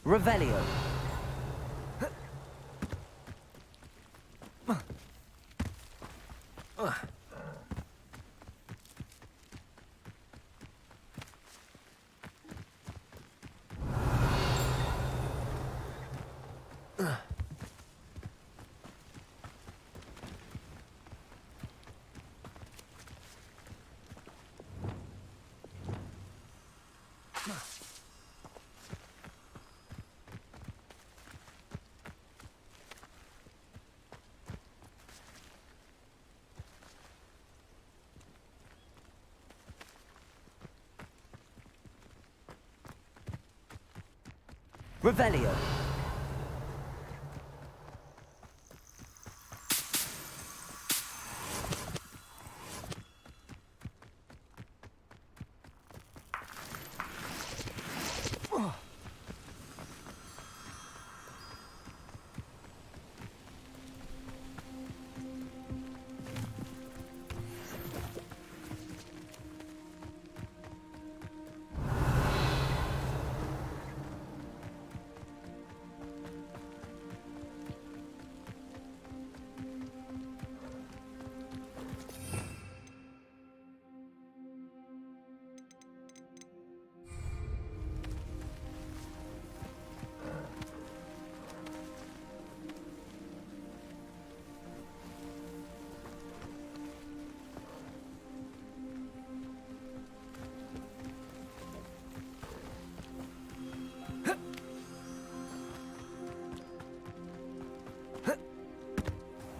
Revelio. Revelio.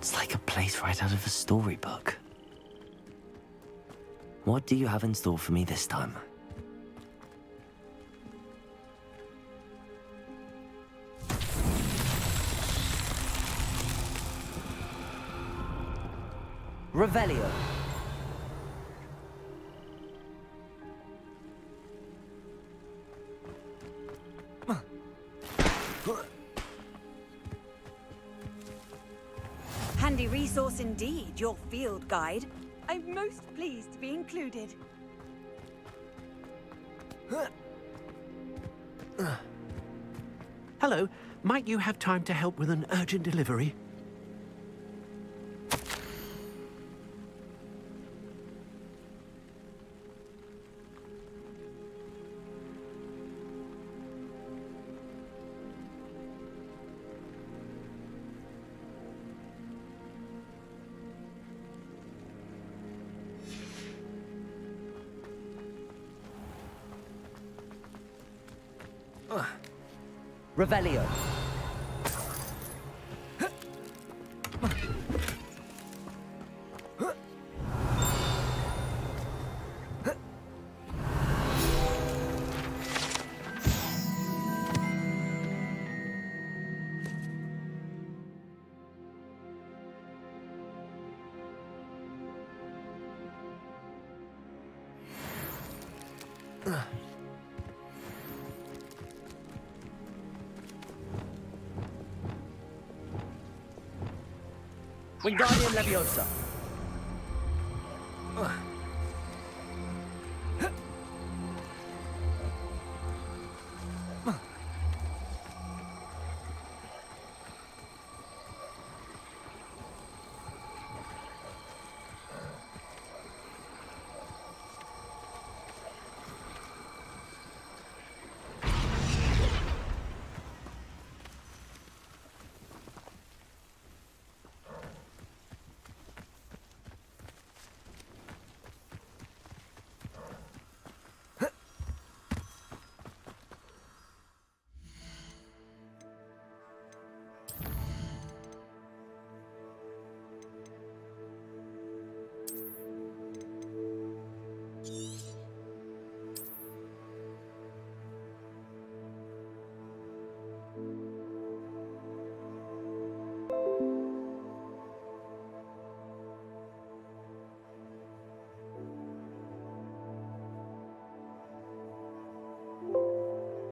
It's like a place right out of a storybook. What do you have in store for me this time? Revelio. Handy resource indeed, your field guide. I'm most pleased to be included. Hello, might you have time to help with an urgent delivery? Revelio. Wingardium Leviosa.